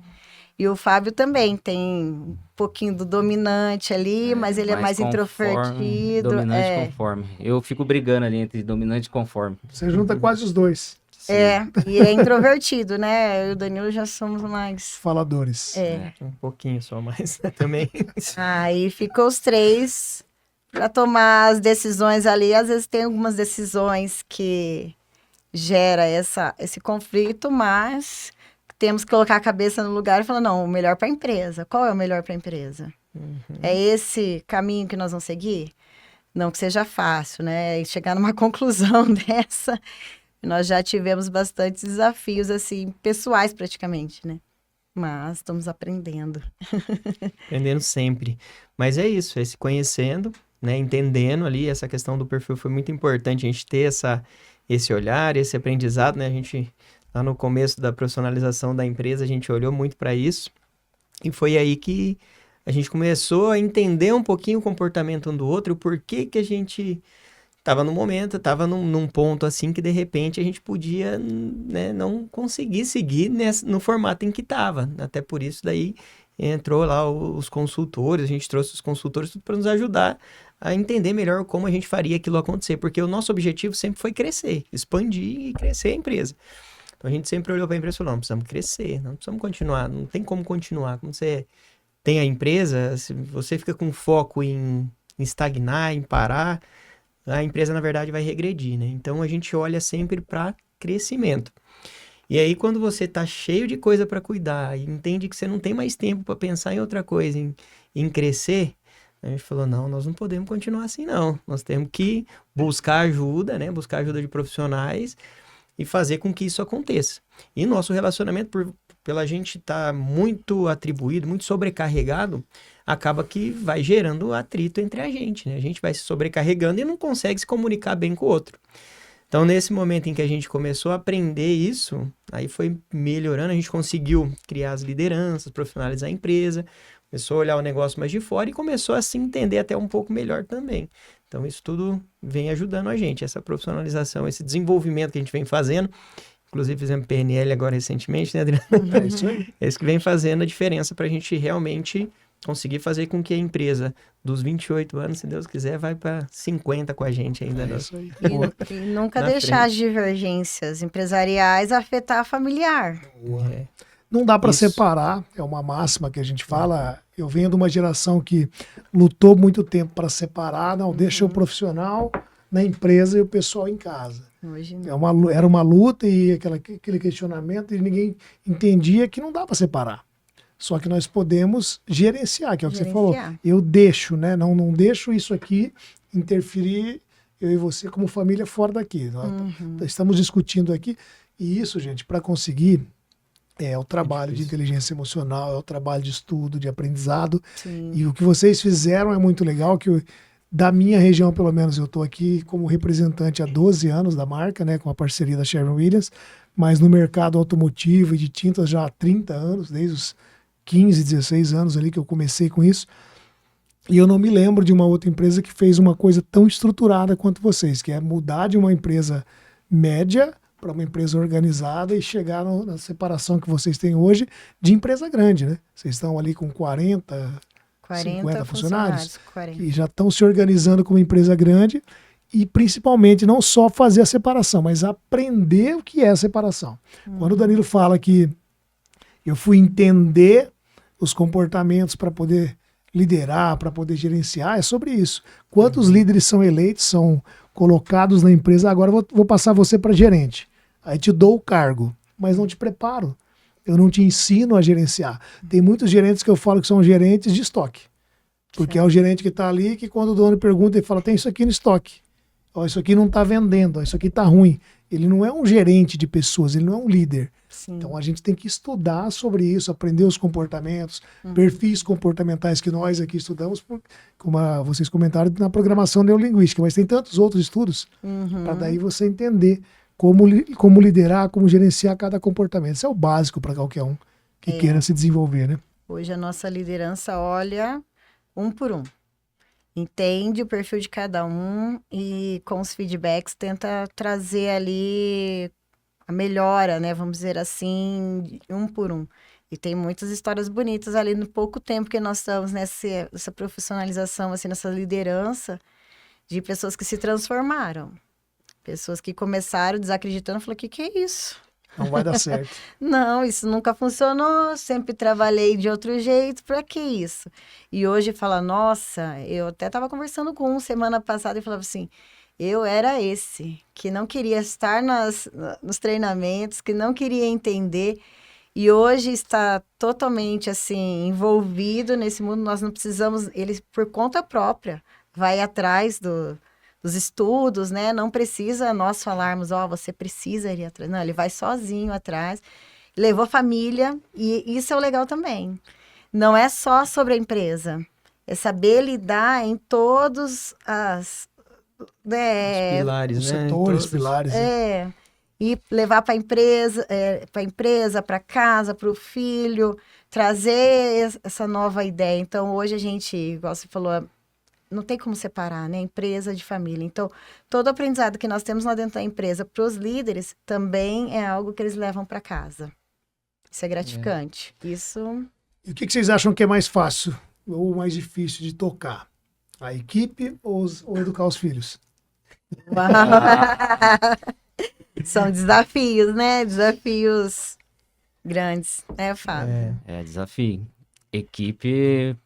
E o Fábio também tem um pouquinho do dominante ali, mas ele é mais introvertido. Dominante conforme. Eu fico brigando ali entre dominante e conforme. Você junta quase os dois. Sim. E é introvertido, né? Eu e o Danilo já somos mais... faladores. Um pouquinho só, mas também. Aí ficou os três para tomar as decisões ali. Às vezes tem algumas decisões que gera esse conflito, mas... temos que colocar a cabeça no lugar e falar, não, o melhor para a empresa. Qual é o melhor para a empresa? É esse caminho que nós vamos seguir? Não que seja fácil, né? E chegar numa conclusão dessa, nós já tivemos bastantes desafios, assim, pessoais praticamente, né? Mas estamos aprendendo. Aprendendo sempre. Mas é isso, se conhecendo, né? Entendendo ali, essa questão do perfil foi muito importante, a gente ter esse olhar, esse aprendizado, né? A gente... lá no começo da profissionalização da empresa, a gente olhou muito para isso. E foi aí que a gente começou a entender um pouquinho o comportamento um do outro, o porquê que a gente estava no momento, estava num ponto assim que de repente a gente podia, né, não conseguir seguir no formato em que estava. Até por isso daí entrou lá os consultores, a gente trouxe os consultores para nos ajudar a entender melhor como a gente faria aquilo acontecer, porque o nosso objetivo sempre foi crescer, expandir e crescer a empresa. Então a gente sempre olhou para a empresa e falou, não, precisamos crescer, não precisamos continuar, não tem como continuar. Quando você tem a empresa, se você fica com foco em estagnar, em parar, a empresa na verdade vai regredir, né? Então a gente olha sempre para crescimento. E aí quando você está cheio de coisa para cuidar e entende que você não tem mais tempo para pensar em outra coisa, em crescer, a gente falou, não, nós não podemos continuar assim não. Nós temos que buscar ajuda, né? Buscar ajuda de profissionais e fazer com que isso aconteça. E nosso relacionamento, pela gente estar muito atribuído, muito sobrecarregado, acaba que vai gerando atrito entre a gente, né? A gente vai se sobrecarregando e não consegue se comunicar bem com o outro. Então, nesse momento em que a gente começou a aprender isso, aí foi melhorando, a gente conseguiu criar as lideranças, profissionalizar a empresa, começou a olhar o negócio mais de fora e começou a se entender até um pouco melhor também. Então, isso tudo vem ajudando a gente, essa profissionalização, esse desenvolvimento que a gente vem fazendo. Inclusive, fizemos PNL agora recentemente, né, Adriana? É isso aí. É isso que vem fazendo a diferença para a gente realmente conseguir fazer com que a empresa dos 28 anos, se Deus quiser, vai para 50 com a gente ainda. É isso aí. E nunca deixar as divergências empresariais afetar a familiar. Não dá para Isso. separar, é uma máxima que a gente fala. Eu venho de uma geração que lutou muito tempo para separar, não, deixa o profissional na empresa e o pessoal em casa. Hoje É não. era uma luta e aquele questionamento, e ninguém entendia que não dá para separar. Só que nós podemos gerenciar, que é o que você falou. Eu deixo, né? Não deixo isso aqui interferir, eu e você como família, fora daqui. Estamos discutindo aqui. E isso, gente, para conseguir, é o trabalho de inteligência emocional, é o trabalho de estudo, de aprendizado. Sim. E o que vocês fizeram é muito legal, da minha região, pelo menos, eu estou aqui como representante há 12 anos da marca, né, com a parceria da Sherwin-Williams, mas no mercado automotivo e de tintas já há 30 anos, desde os 15, 16 anos ali que eu comecei com isso. E eu não me lembro de uma outra empresa que fez uma coisa tão estruturada quanto vocês, que é mudar de uma empresa média para uma empresa organizada e chegar na separação que vocês têm hoje de empresa grande, né? Vocês estão ali com 40 50 funcionários 40. que já estão se organizando como empresa grande e principalmente não só fazer a separação, mas aprender o que é a separação. Quando o Danilo fala que eu fui entender os comportamentos para poder liderar, para poder gerenciar, é sobre isso. Quantos líderes são eleitos, são colocados na empresa, agora vou passar você para gerente. Aí te dou o cargo, mas não te preparo. Eu não te ensino a gerenciar. Tem muitos gerentes que eu falo que são gerentes de estoque. Porque é o gerente que está ali que quando o dono pergunta, ele fala, tem isso aqui no estoque. Ó, isso aqui não está vendendo, ó, isso aqui está ruim. Ele não é um gerente de pessoas, ele não é um líder. Sim. Então a gente tem que estudar sobre isso, aprender os comportamentos, perfis comportamentais que nós aqui estudamos, como vocês comentaram, na programação neurolinguística, mas tem tantos outros estudos para daí você entender como liderar, como gerenciar cada comportamento. Isso é o básico para qualquer um que queira se desenvolver, né? Hoje a nossa liderança olha um por um. Entende o perfil de cada um e com os feedbacks tenta trazer ali a melhora, né? Vamos dizer assim, um por um. E tem muitas histórias bonitas ali no pouco tempo que nós estamos nessa profissionalização, assim, nessa liderança de pessoas que se transformaram. Pessoas que começaram desacreditando, falaram, que é isso? Não vai dar certo. Não, isso nunca funcionou, sempre trabalhei de outro jeito, pra que isso? E hoje fala, nossa, eu até estava conversando com semana passada e falava assim, eu era esse, que não queria estar nos treinamentos, que não queria entender, e hoje está totalmente, assim, envolvido nesse mundo, nós não precisamos, ele por conta própria, vai atrás dos estudos, né? Não precisa nós falarmos, você precisa ir atrás. Não, ele vai sozinho atrás, levou a família, e isso é o legal também. Não é só sobre a empresa, é saber lidar em todos os pilares, os né? setores, pilares. Né? E levar para a empresa, para casa, para o filho, trazer essa nova ideia. Então, hoje a gente, igual você falou, não tem como separar, né? Empresa de família. Então, todo o aprendizado que nós temos lá dentro da empresa para os líderes também é algo que eles levam para casa. Isso é gratificante. Isso. E o que vocês acham que é mais fácil ou mais difícil de tocar? A equipe ou educar os filhos? São desafios, né? Desafios grandes, né, Fábio? É desafio. Equipe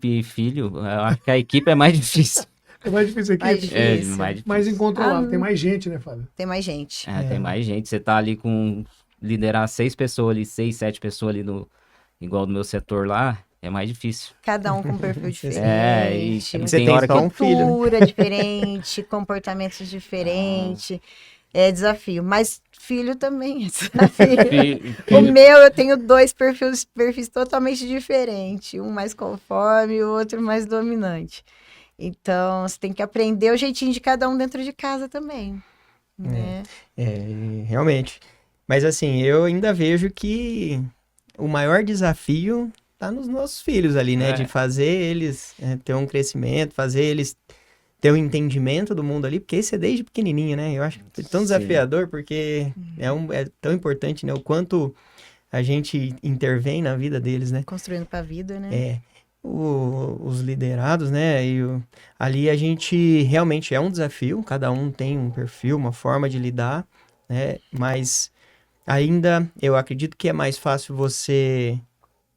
e filho, eu acho que a equipe é mais difícil. É mais difícil a equipe? Mais difícil. Mais difícil. Mais incontrolável. Tem mais gente, né, Fábio? Tem mais gente. Tem mais gente. Você tá ali liderar 6 pessoas ali, 6, 7 pessoas ali igual no meu setor lá, é mais difícil. Cada um com um perfil diferente. E você tem tem hora só um filho, né? Cultura diferente, comportamentos diferentes. É desafio. Mas filho também é desafio. O meu, eu tenho 2 perfis totalmente diferentes. Um mais conforme e o outro mais dominante. Então, você tem que aprender o jeitinho de cada um dentro de casa também. né? Realmente. Mas assim, eu ainda vejo que o maior desafio tá nos nossos filhos ali, né? De fazer eles ter um crescimento, fazer eles ter um entendimento do mundo ali, porque isso é desde pequenininho, né? Eu acho que é tão desafiador, porque é tão importante, né? O quanto a gente intervém na vida deles, né? Construindo para a vida, né? Os liderados, né? Ali a gente realmente é um desafio, cada um tem um perfil, uma forma de lidar, né? Mas ainda eu acredito que é mais fácil você,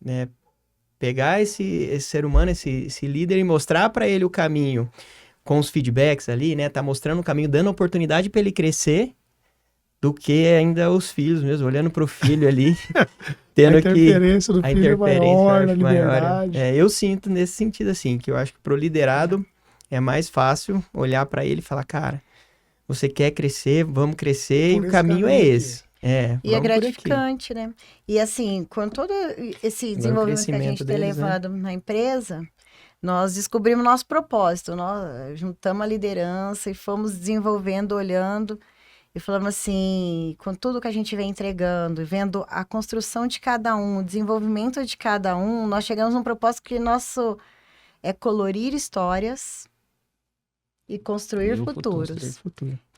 né, pegar esse ser humano, esse líder e mostrar para ele o caminho com os feedbacks ali, né? Tá mostrando o caminho, dando oportunidade para ele crescer, do que ainda os filhos mesmo, olhando pro filho ali, tendo a interferência do filho é maior, na liberdade. Eu sinto nesse sentido, assim, que eu acho que pro liderado é mais fácil olhar para ele e falar, cara, você quer crescer, vamos crescer, e o caminho é esse. E é gratificante, né? E assim, com todo esse desenvolvimento que a gente tem levado na empresa, nós descobrimos nosso propósito, nós juntamos a liderança e fomos desenvolvendo, olhando, e falamos assim, com tudo que a gente vem entregando, vendo a construção de cada um, o desenvolvimento de cada um, nós chegamos num propósito que nosso é colorir histórias e construir futuros.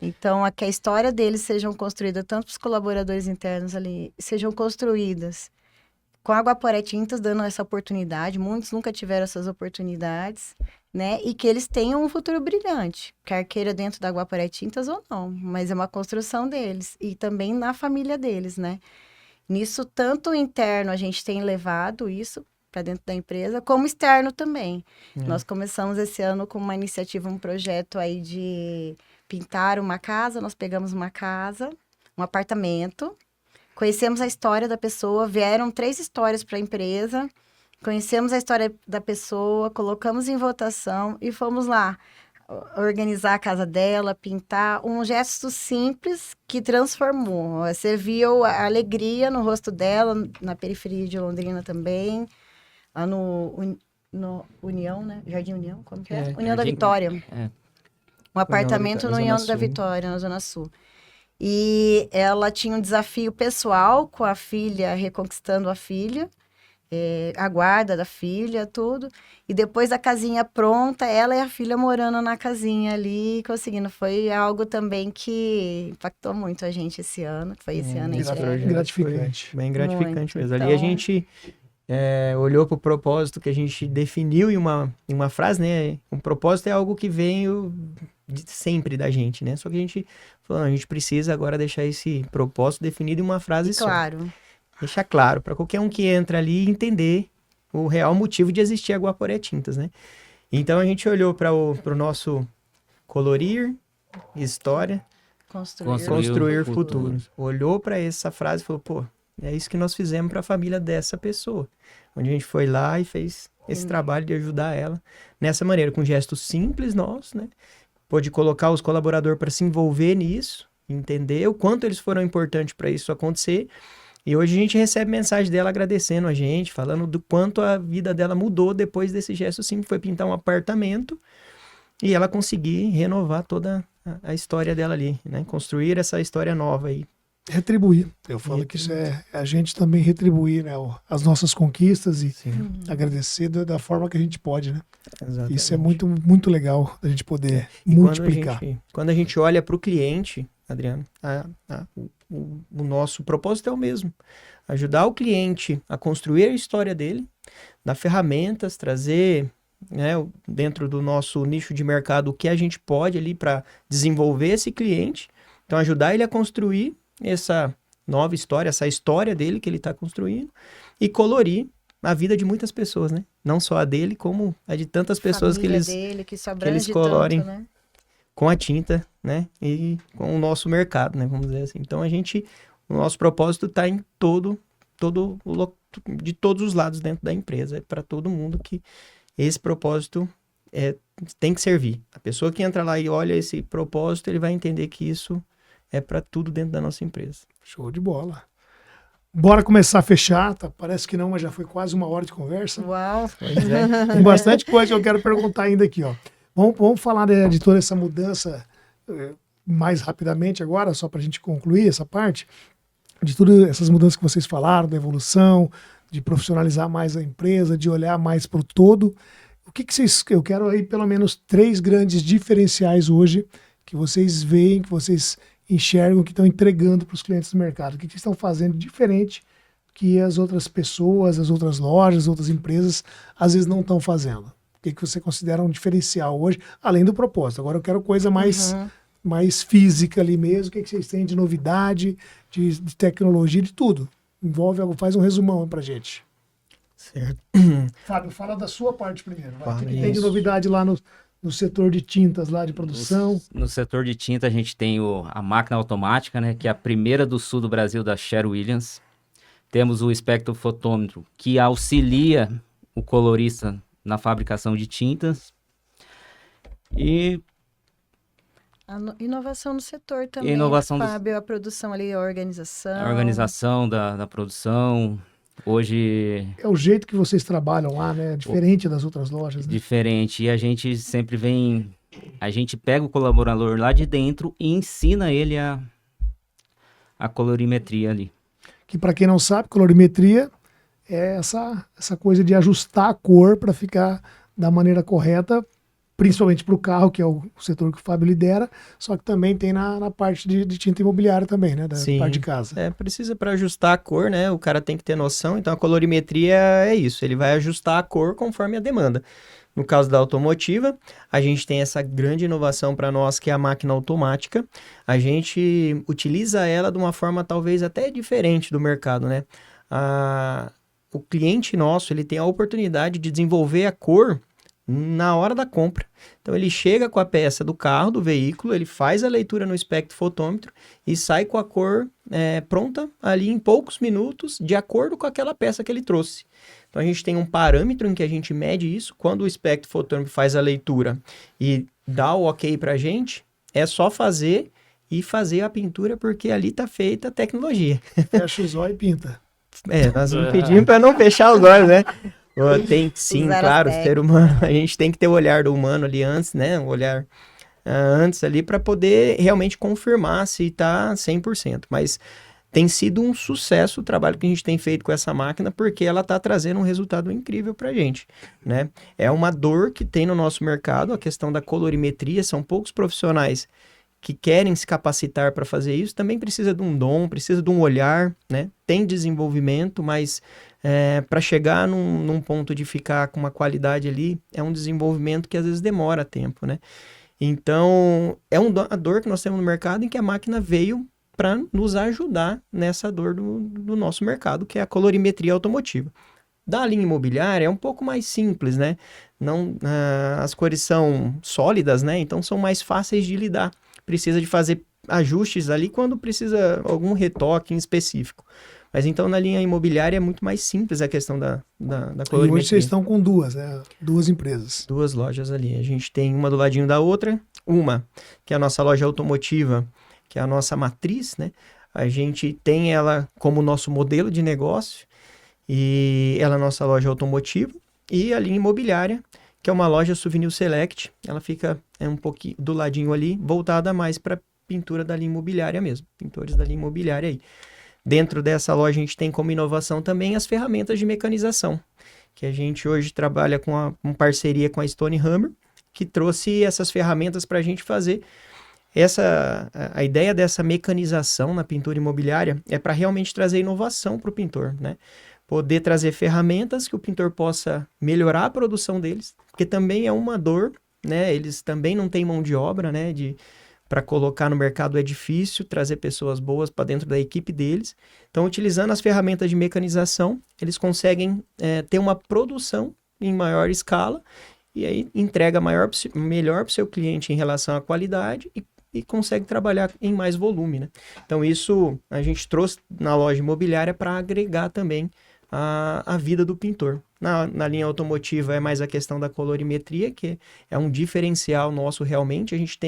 Então, que a história deles sejam construídas, tanto para os colaboradores internos ali, sejam construídas com a Guaporé Tintas, dando essa oportunidade. Muitos nunca tiveram essas oportunidades, né? E que eles tenham um futuro brilhante, quer queira dentro da Guaporé Tintas ou não, mas é uma construção deles e também na família deles, né? Nisso, tanto interno, a gente tem levado isso para dentro da empresa, como externo também. Nós começamos esse ano com uma iniciativa, um projeto aí de pintar uma casa. Nós pegamos uma casa, um apartamento, conhecemos a história da pessoa, vieram 3 histórias para a empresa, conhecemos a história da pessoa, colocamos em votação e fomos lá organizar a casa dela, pintar, um gesto simples que transformou. Você viu a alegria no rosto dela, na periferia de Londrina também, lá no União, né? Jardim União, como que é? União da Vitória. Um apartamento no União da Vitória, na Zona Sul. E ela tinha um desafio pessoal com a filha, reconquistando a filha, a guarda da filha, tudo. E depois da casinha pronta, ela e a filha morando na casinha ali, conseguindo. Foi algo também que impactou muito a gente esse ano. Foi esse ano. Gratificante. Bem gratificante mesmo. Ali a gente olhou para o propósito que a gente definiu em uma frase, né? Um propósito é algo que veio sempre da gente, né? Só que a gente falou, a gente precisa agora deixar esse propósito definido em uma frase só. Claro. Deixar claro para qualquer um que entra ali entender o real motivo de existir a Guaporé Tintas, né? Então a gente olhou para o nosso colorir história, construir futuros. Olhou para essa frase e falou, pô, é isso que nós fizemos para a família dessa pessoa. Onde a gente foi lá e fez esse trabalho de ajudar ela nessa maneira, com gestos simples nossos, né? Pôde colocar os colaboradores para se envolver nisso, entender o quanto eles foram importantes para isso acontecer. E hoje a gente recebe mensagem dela agradecendo a gente, falando do quanto a vida dela mudou depois desse gesto simples. Foi pintar um apartamento e ela conseguir renovar toda a história dela ali, né? Construir essa história nova aí. Retribuir. Eu falo que isso é a gente também retribuir, né, as nossas conquistas e agradecer da forma que a gente pode, né? Exatamente. Isso é muito, muito legal a gente poder multiplicar. Quando a gente olha para o cliente, Adriano, o nosso propósito é o mesmo. Ajudar o cliente a construir a história dele, dar ferramentas, trazer, né, dentro do nosso nicho de mercado o que a gente pode ali para desenvolver esse cliente. Então, ajudar ele a construir essa nova história, essa história dele que ele está construindo e colorir a vida de muitas pessoas, né? Não só a dele, como a de tantas pessoas que eles colorem tanto, né? Com a tinta, né? E com o nosso mercado, né? Vamos dizer assim. Então, o nosso propósito está em de todos os lados dentro da empresa. É para todo mundo que esse propósito tem que servir. A pessoa que entra lá e olha esse propósito, ele vai entender que isso é para tudo dentro da nossa empresa. Show de bola. Bora começar a fechar, tá? Parece que não, mas já foi quase 1 hora de conversa. Uau! Pois é. Tem bastante coisa que eu quero perguntar ainda aqui, ó. Vamos falar de toda essa mudança. mais rapidamente agora, só para a gente concluir essa parte, de todas essas mudanças que vocês falaram, da evolução, de profissionalizar mais a empresa, de olhar mais para o todo. O que vocês... Eu quero aí pelo menos 3 grandes diferenciais hoje que vocês veem, que vocês enxergam, que estão entregando para os clientes do mercado. O que vocês estão fazendo diferente que as outras pessoas, as outras lojas, as outras empresas, às vezes não estão fazendo? O que você considera um diferencial hoje, além do propósito? Agora eu quero coisa mais física ali mesmo. O que vocês têm de novidade, de tecnologia, de tudo? Envolve algo, faz um resumão pra gente. Certo. Fábio, fala da sua parte primeiro. O que tem de novidade lá no setor de tintas, lá de produção? No setor de tinta, a gente tem a máquina automática, né, que é a primeira do sul do Brasil, da Sherwin-Williams. Temos o espectrofotômetro, que auxilia o colorista na fabricação de tintas. E a inovação no setor também, Fábio, a produção ali, a organização. A organização da produção. Hoje... É o jeito que vocês trabalham lá, né? Diferente das outras lojas, né? Diferente. E a gente sempre vem... A gente pega o colaborador lá de dentro e ensina ele a colorimetria ali. Que, para quem não sabe, colorimetria é essa coisa de ajustar a cor para ficar da maneira correta, principalmente para o carro, que é o setor que o Fábio lidera, só que também tem na parte de tinta imobiliária também, né? Da parte de casa. Precisa para ajustar a cor, né? O cara tem que ter noção, então a colorimetria é isso, ele vai ajustar a cor conforme a demanda. No caso da automotiva, a gente tem essa grande inovação para nós, que é a máquina automática. A gente utiliza ela de uma forma talvez até diferente do mercado, né? O cliente nosso, ele tem a oportunidade de desenvolver a cor na hora da compra. Então, ele chega com a peça do carro, do veículo, ele faz a leitura no espectrofotômetro e sai com a cor pronta ali em poucos minutos, de acordo com aquela peça que ele trouxe. Então, a gente tem um parâmetro em que a gente mede isso. Quando o espectrofotômetro faz a leitura e dá o ok para a gente, é só fazer a pintura, porque ali está feita a tecnologia. Fecha os olhos e pinta. Nós não pedimos para não fechar os olhos, né? Tem sim, claro, o ser humano, a gente tem que ter o olhar do humano ali antes, né? O olhar antes ali para poder realmente confirmar se está 100%. Mas tem sido um sucesso o trabalho que a gente tem feito com essa máquina, porque ela está trazendo um resultado incrível para a gente, né? É uma dor que tem no nosso mercado, a questão da colorimetria, são poucos profissionais que querem se capacitar para fazer isso, também precisa de um dom, precisa de um olhar, né? Tem desenvolvimento, mas para chegar num ponto de ficar com uma qualidade ali, é um desenvolvimento que às vezes demora tempo, né? Então, é a dor que nós temos no mercado, em que a máquina veio para nos ajudar nessa dor do nosso mercado, que é a colorimetria automotiva. Da linha imobiliária é um pouco mais simples, né? Não, as cores são sólidas, né? Então são mais fáceis de lidar. Precisa de fazer ajustes ali quando precisa algum retoque em específico. Mas então na linha imobiliária é muito mais simples a questão da colorimetria. E hoje vocês estão com duas, né? 2 empresas. 2 lojas ali. A gente tem uma do ladinho da outra. Uma, que é a nossa loja automotiva, que é a nossa matriz, né? A gente tem ela como nosso modelo de negócio, e ela é a nossa loja automotiva. E a linha imobiliária, que é uma loja Souvenir Select, ela fica um pouquinho do ladinho ali, voltada mais para pintura da linha imobiliária mesmo, pintores da linha imobiliária aí. Dentro dessa loja a gente tem como inovação também as ferramentas de mecanização, que a gente hoje trabalha com parceria com a Stone Hammer, que trouxe essas ferramentas para a gente fazer. A ideia dessa mecanização na pintura imobiliária é para realmente trazer inovação para o pintor, né? Poder trazer ferramentas que o pintor possa melhorar a produção deles, porque também é uma dor, né? Eles também não têm mão de obra, né? Para colocar no mercado é difícil trazer pessoas boas para dentro da equipe deles. Então, utilizando as ferramentas de mecanização, eles conseguem ter uma produção em maior escala e aí entrega melhor para o seu cliente em relação à qualidade e consegue trabalhar em mais volume, né? Então, isso a gente trouxe na loja imobiliária para agregar também a vida do pintor. Na linha automotiva é mais a questão da colorimetria, que é um diferencial nosso realmente. A gente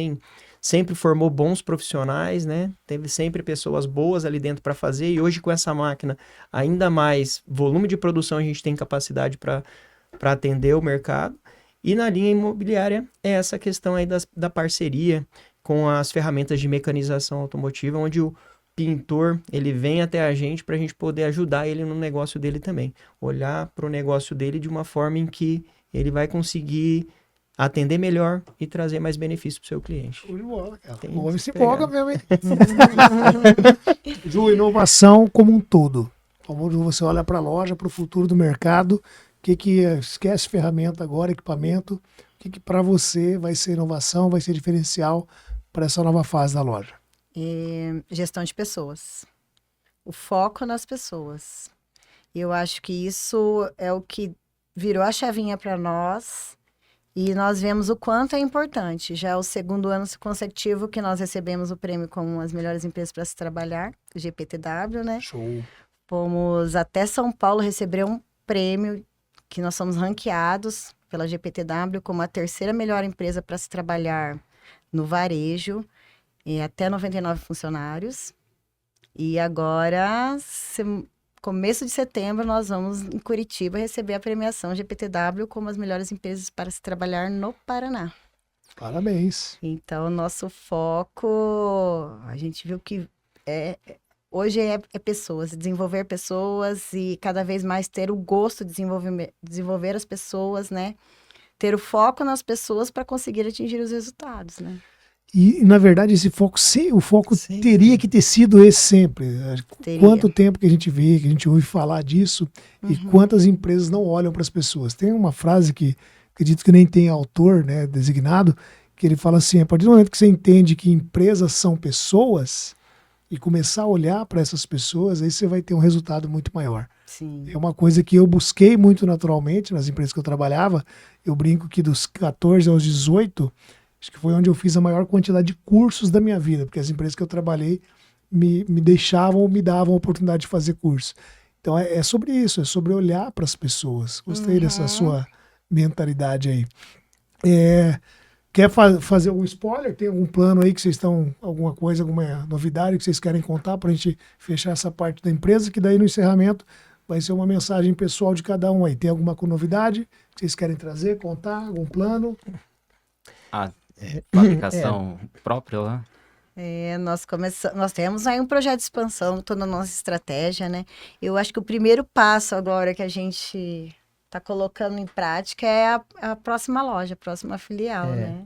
sempre formou bons profissionais, né? Teve sempre pessoas boas ali dentro para fazer, e hoje com essa máquina, ainda mais volume de produção, a gente tem capacidade para atender o mercado. E na linha imobiliária é essa questão aí da parceria, com as ferramentas de mecanização automotiva, onde o pintor, ele vem até a gente para a gente poder ajudar ele no negócio dele também. Olhar para o negócio dele de uma forma em que ele vai conseguir atender melhor e trazer mais benefício para o seu cliente. Show de bola, cara. O homem se empolga mesmo, hein? Ju, inovação como um todo. Como você olha para a loja, para o futuro do mercado, esquece ferramenta agora, equipamento, o que para você vai ser inovação, vai ser diferencial para essa nova fase da loja? Gestão de pessoas. O foco nas pessoas. Eu acho que isso é o que virou a chavinha para nós e nós vemos o quanto é importante. Já é o 2º ano consecutivo que nós recebemos o prêmio como as melhores empresas para se trabalhar, o GPTW, né? Show. Fomos até São Paulo receber um prêmio que nós somos ranqueados pela GPTW como a 3ª melhor empresa para se trabalhar no varejo, e até 99 funcionários. E agora, começo de setembro, nós vamos em Curitiba receber a premiação GPTW como as melhores empresas para se trabalhar no Paraná. Parabéns. Então, nosso foco, a gente viu que hoje é pessoas, desenvolver pessoas e cada vez mais ter o gosto de desenvolver as pessoas, né? Ter o foco nas pessoas para conseguir atingir os resultados, né? E, na verdade, esse foco, teria que ter sido esse sempre. Teria. Quanto tempo que a gente vê, que a gente ouve falar disso, e quantas empresas não olham para as pessoas. Tem uma frase que acredito que nem tem autor, né, designado, que ele fala assim: a partir do momento que você entende que empresas são pessoas e começar a olhar para essas pessoas, aí você vai ter um resultado muito maior. Sim. É uma coisa que eu busquei muito naturalmente nas empresas que eu trabalhava. Eu brinco que dos 14 aos 18... acho que foi onde eu fiz a maior quantidade de cursos da minha vida, porque as empresas que eu trabalhei me davam a oportunidade de fazer curso. Então é sobre isso, é sobre olhar para as pessoas. Gostei dessa sua mentalidade aí. Quer fazer algum spoiler? Tem algum plano aí que vocês estão, alguma coisa, alguma novidade que vocês querem contar para a gente fechar essa parte da empresa, que daí no encerramento vai ser uma mensagem pessoal de cada um aí. Tem alguma novidade que vocês querem trazer, contar, algum plano? Fabricação própria lá. Nós temos aí um projeto de expansão, toda a nossa estratégia, né? Eu acho que o primeiro passo agora que a gente está colocando em prática é a próxima loja, a próxima filial, né?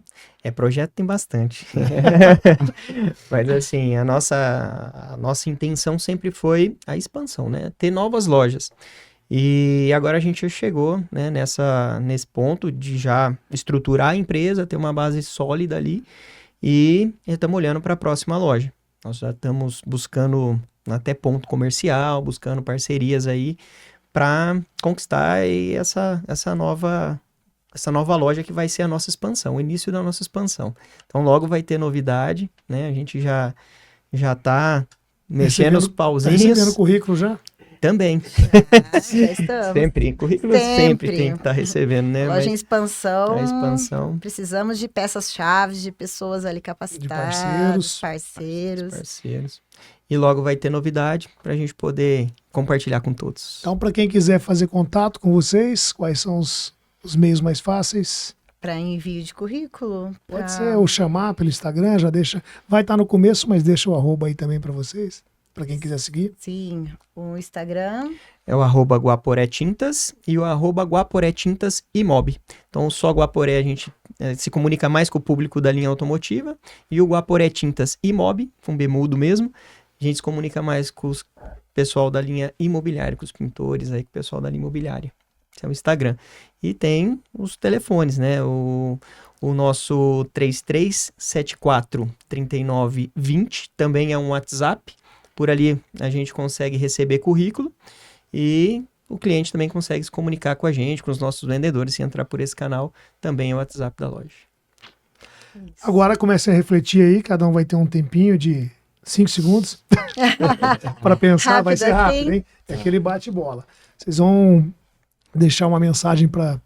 Projeto tem bastante. Mas assim, a nossa intenção sempre foi a expansão, né? Ter novas lojas. E agora a gente já chegou, né, nesse ponto de já estruturar a empresa, ter uma base sólida ali, e estamos olhando para a próxima loja. Nós já estamos buscando até ponto comercial, buscando parcerias aí para conquistar aí essa nova loja que vai ser a nossa expansão, o início da nossa expansão. Então logo vai ter novidade, né? A gente já está mexendo os pauzinhos. Tá recebendo currículo já? Também. Já estamos. Sempre. Currículo sempre tem que estar recebendo, né? Loja em expansão. A expansão. Precisamos de peças-chave, de pessoas ali capacitadas, parceiros. E logo vai ter novidade para a gente poder compartilhar com todos. Então, para quem quiser fazer contato com vocês, quais são os meios mais fáceis? Para envio de currículo. Pode ser ou chamar pelo Instagram, já deixa. Vai estar no começo, mas deixa o @ aí também para vocês. Para quem quiser seguir. Sim, o Instagram. É o @guaporetintas e o @guaporetintasimob. Então, só Guaporé a gente se comunica mais com o público da linha automotiva. E o Guaporetintas Imob, com B mudo mesmo, a gente se comunica mais com o pessoal da linha imobiliária, com os pintores aí, com o pessoal da linha imobiliária. Esse é o Instagram. E tem os telefones, né? O nosso 3374-3920 também é um WhatsApp. Por ali a gente consegue receber currículo e o cliente também consegue se comunicar com a gente, com os nossos vendedores. Se entrar por esse canal, também é o WhatsApp da loja. Agora comece a refletir aí, cada um vai ter um tempinho de 5 segundos para pensar. Rápido, vai ser rápido, hein? É aquele bate-bola. Vocês vão deixar uma mensagem para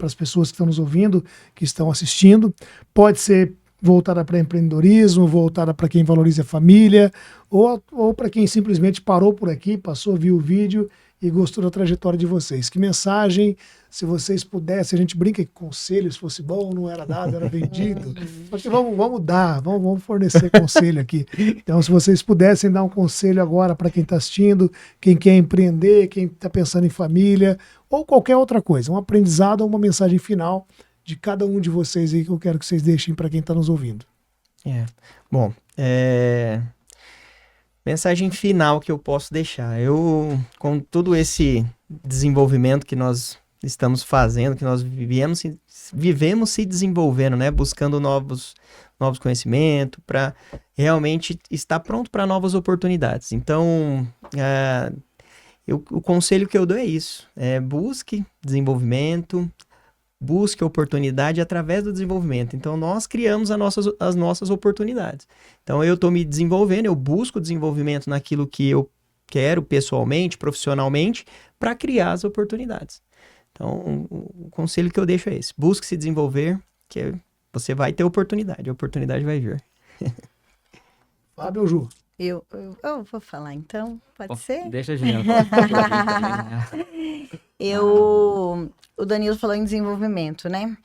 as pessoas que estão nos ouvindo, que estão assistindo. Pode ser voltada para empreendedorismo, voltada para quem valoriza a família, ou para quem simplesmente parou por aqui, passou, viu o vídeo e gostou da trajetória de vocês. Que mensagem, se vocês pudessem, a gente brinca que conselho, se fosse bom, não era dado, era vendido. Porque vamos dar, vamos fornecer conselho aqui. Então, se vocês pudessem dar um conselho agora para quem está assistindo, quem quer empreender, quem está pensando em família, ou qualquer outra coisa, um aprendizado ou uma mensagem final de cada um de vocês aí que eu quero que vocês deixem para quem está nos ouvindo. Bom, mensagem final que eu posso deixar. Eu, com todo esse desenvolvimento que nós estamos fazendo, que nós vivemos se desenvolvendo, né? Buscando novos conhecimentos para realmente estar pronto para novas oportunidades. Então, o conselho que eu dou é isso. Busque desenvolvimento, busque oportunidade através do desenvolvimento. Então, nós criamos as nossas oportunidades. Então, eu estou me desenvolvendo, eu busco desenvolvimento naquilo que eu quero pessoalmente, profissionalmente, para criar as oportunidades. Então, o conselho que eu deixo é esse. Busque se desenvolver, que você vai ter oportunidade. A oportunidade vai vir. Fábio ou Ju? Eu vou falar, então. Pode ser? Deixa a Juliana falar. O Danilo falou em desenvolvimento, né?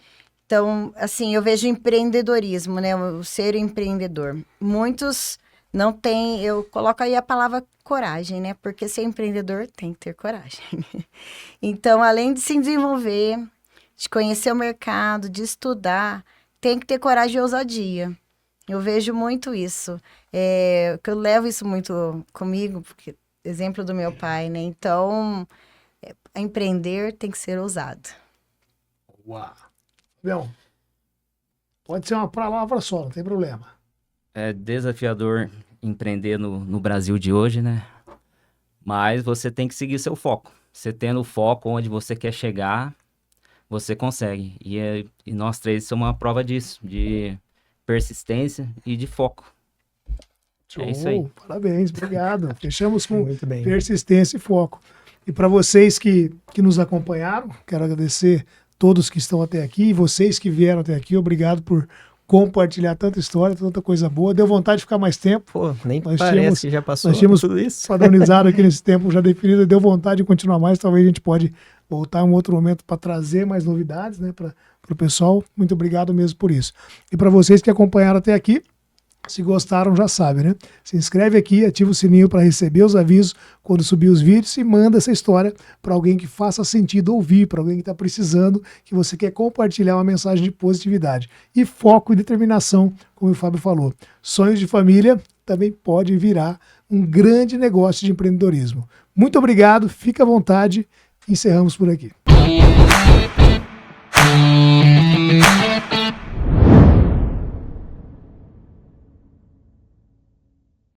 Então, assim, eu vejo empreendedorismo, né? O ser empreendedor. Muitos não têm, eu coloco aí a palavra coragem, né? Porque ser empreendedor tem que ter coragem. Então, além de se desenvolver, de conhecer o mercado, de estudar, tem que ter coragem e ousadia. Eu vejo muito isso. Que eu levo isso muito comigo, porque exemplo do meu pai, né? Então, empreender tem que ser ousado. Uau! Bom, pode ser uma palavra só, não tem problema. É desafiador empreender no Brasil de hoje, né? Mas você tem que seguir seu foco. Você tendo o foco onde você quer chegar, você consegue. E nós três somos uma prova disso, de persistência e de foco. É isso aí. Parabéns, obrigado. Fechamos com muito bem. Persistência e foco. E para vocês que nos acompanharam, quero agradecer todos que estão até aqui, e vocês que vieram até aqui, obrigado por compartilhar tanta história, tanta coisa boa. Deu vontade de ficar mais tempo. Pô, nem parece que já passou. Nós tínhamos tudo isso padronizado aqui nesse tempo já definido, deu vontade de continuar mais. Talvez a gente pode voltar em um outro momento para trazer mais novidades, né, para o pessoal. Muito obrigado mesmo por isso. E para vocês que acompanharam até aqui, se gostaram, já sabe, né? Se inscreve aqui, ativa o sininho para receber os avisos quando subir os vídeos e manda essa história para alguém que faça sentido ouvir, para alguém que está precisando, que você quer compartilhar uma mensagem de positividade. E foco e determinação, como o Fábio falou. Sonhos de família também pode virar um grande negócio de empreendedorismo. Muito obrigado, fica à vontade. Encerramos por aqui.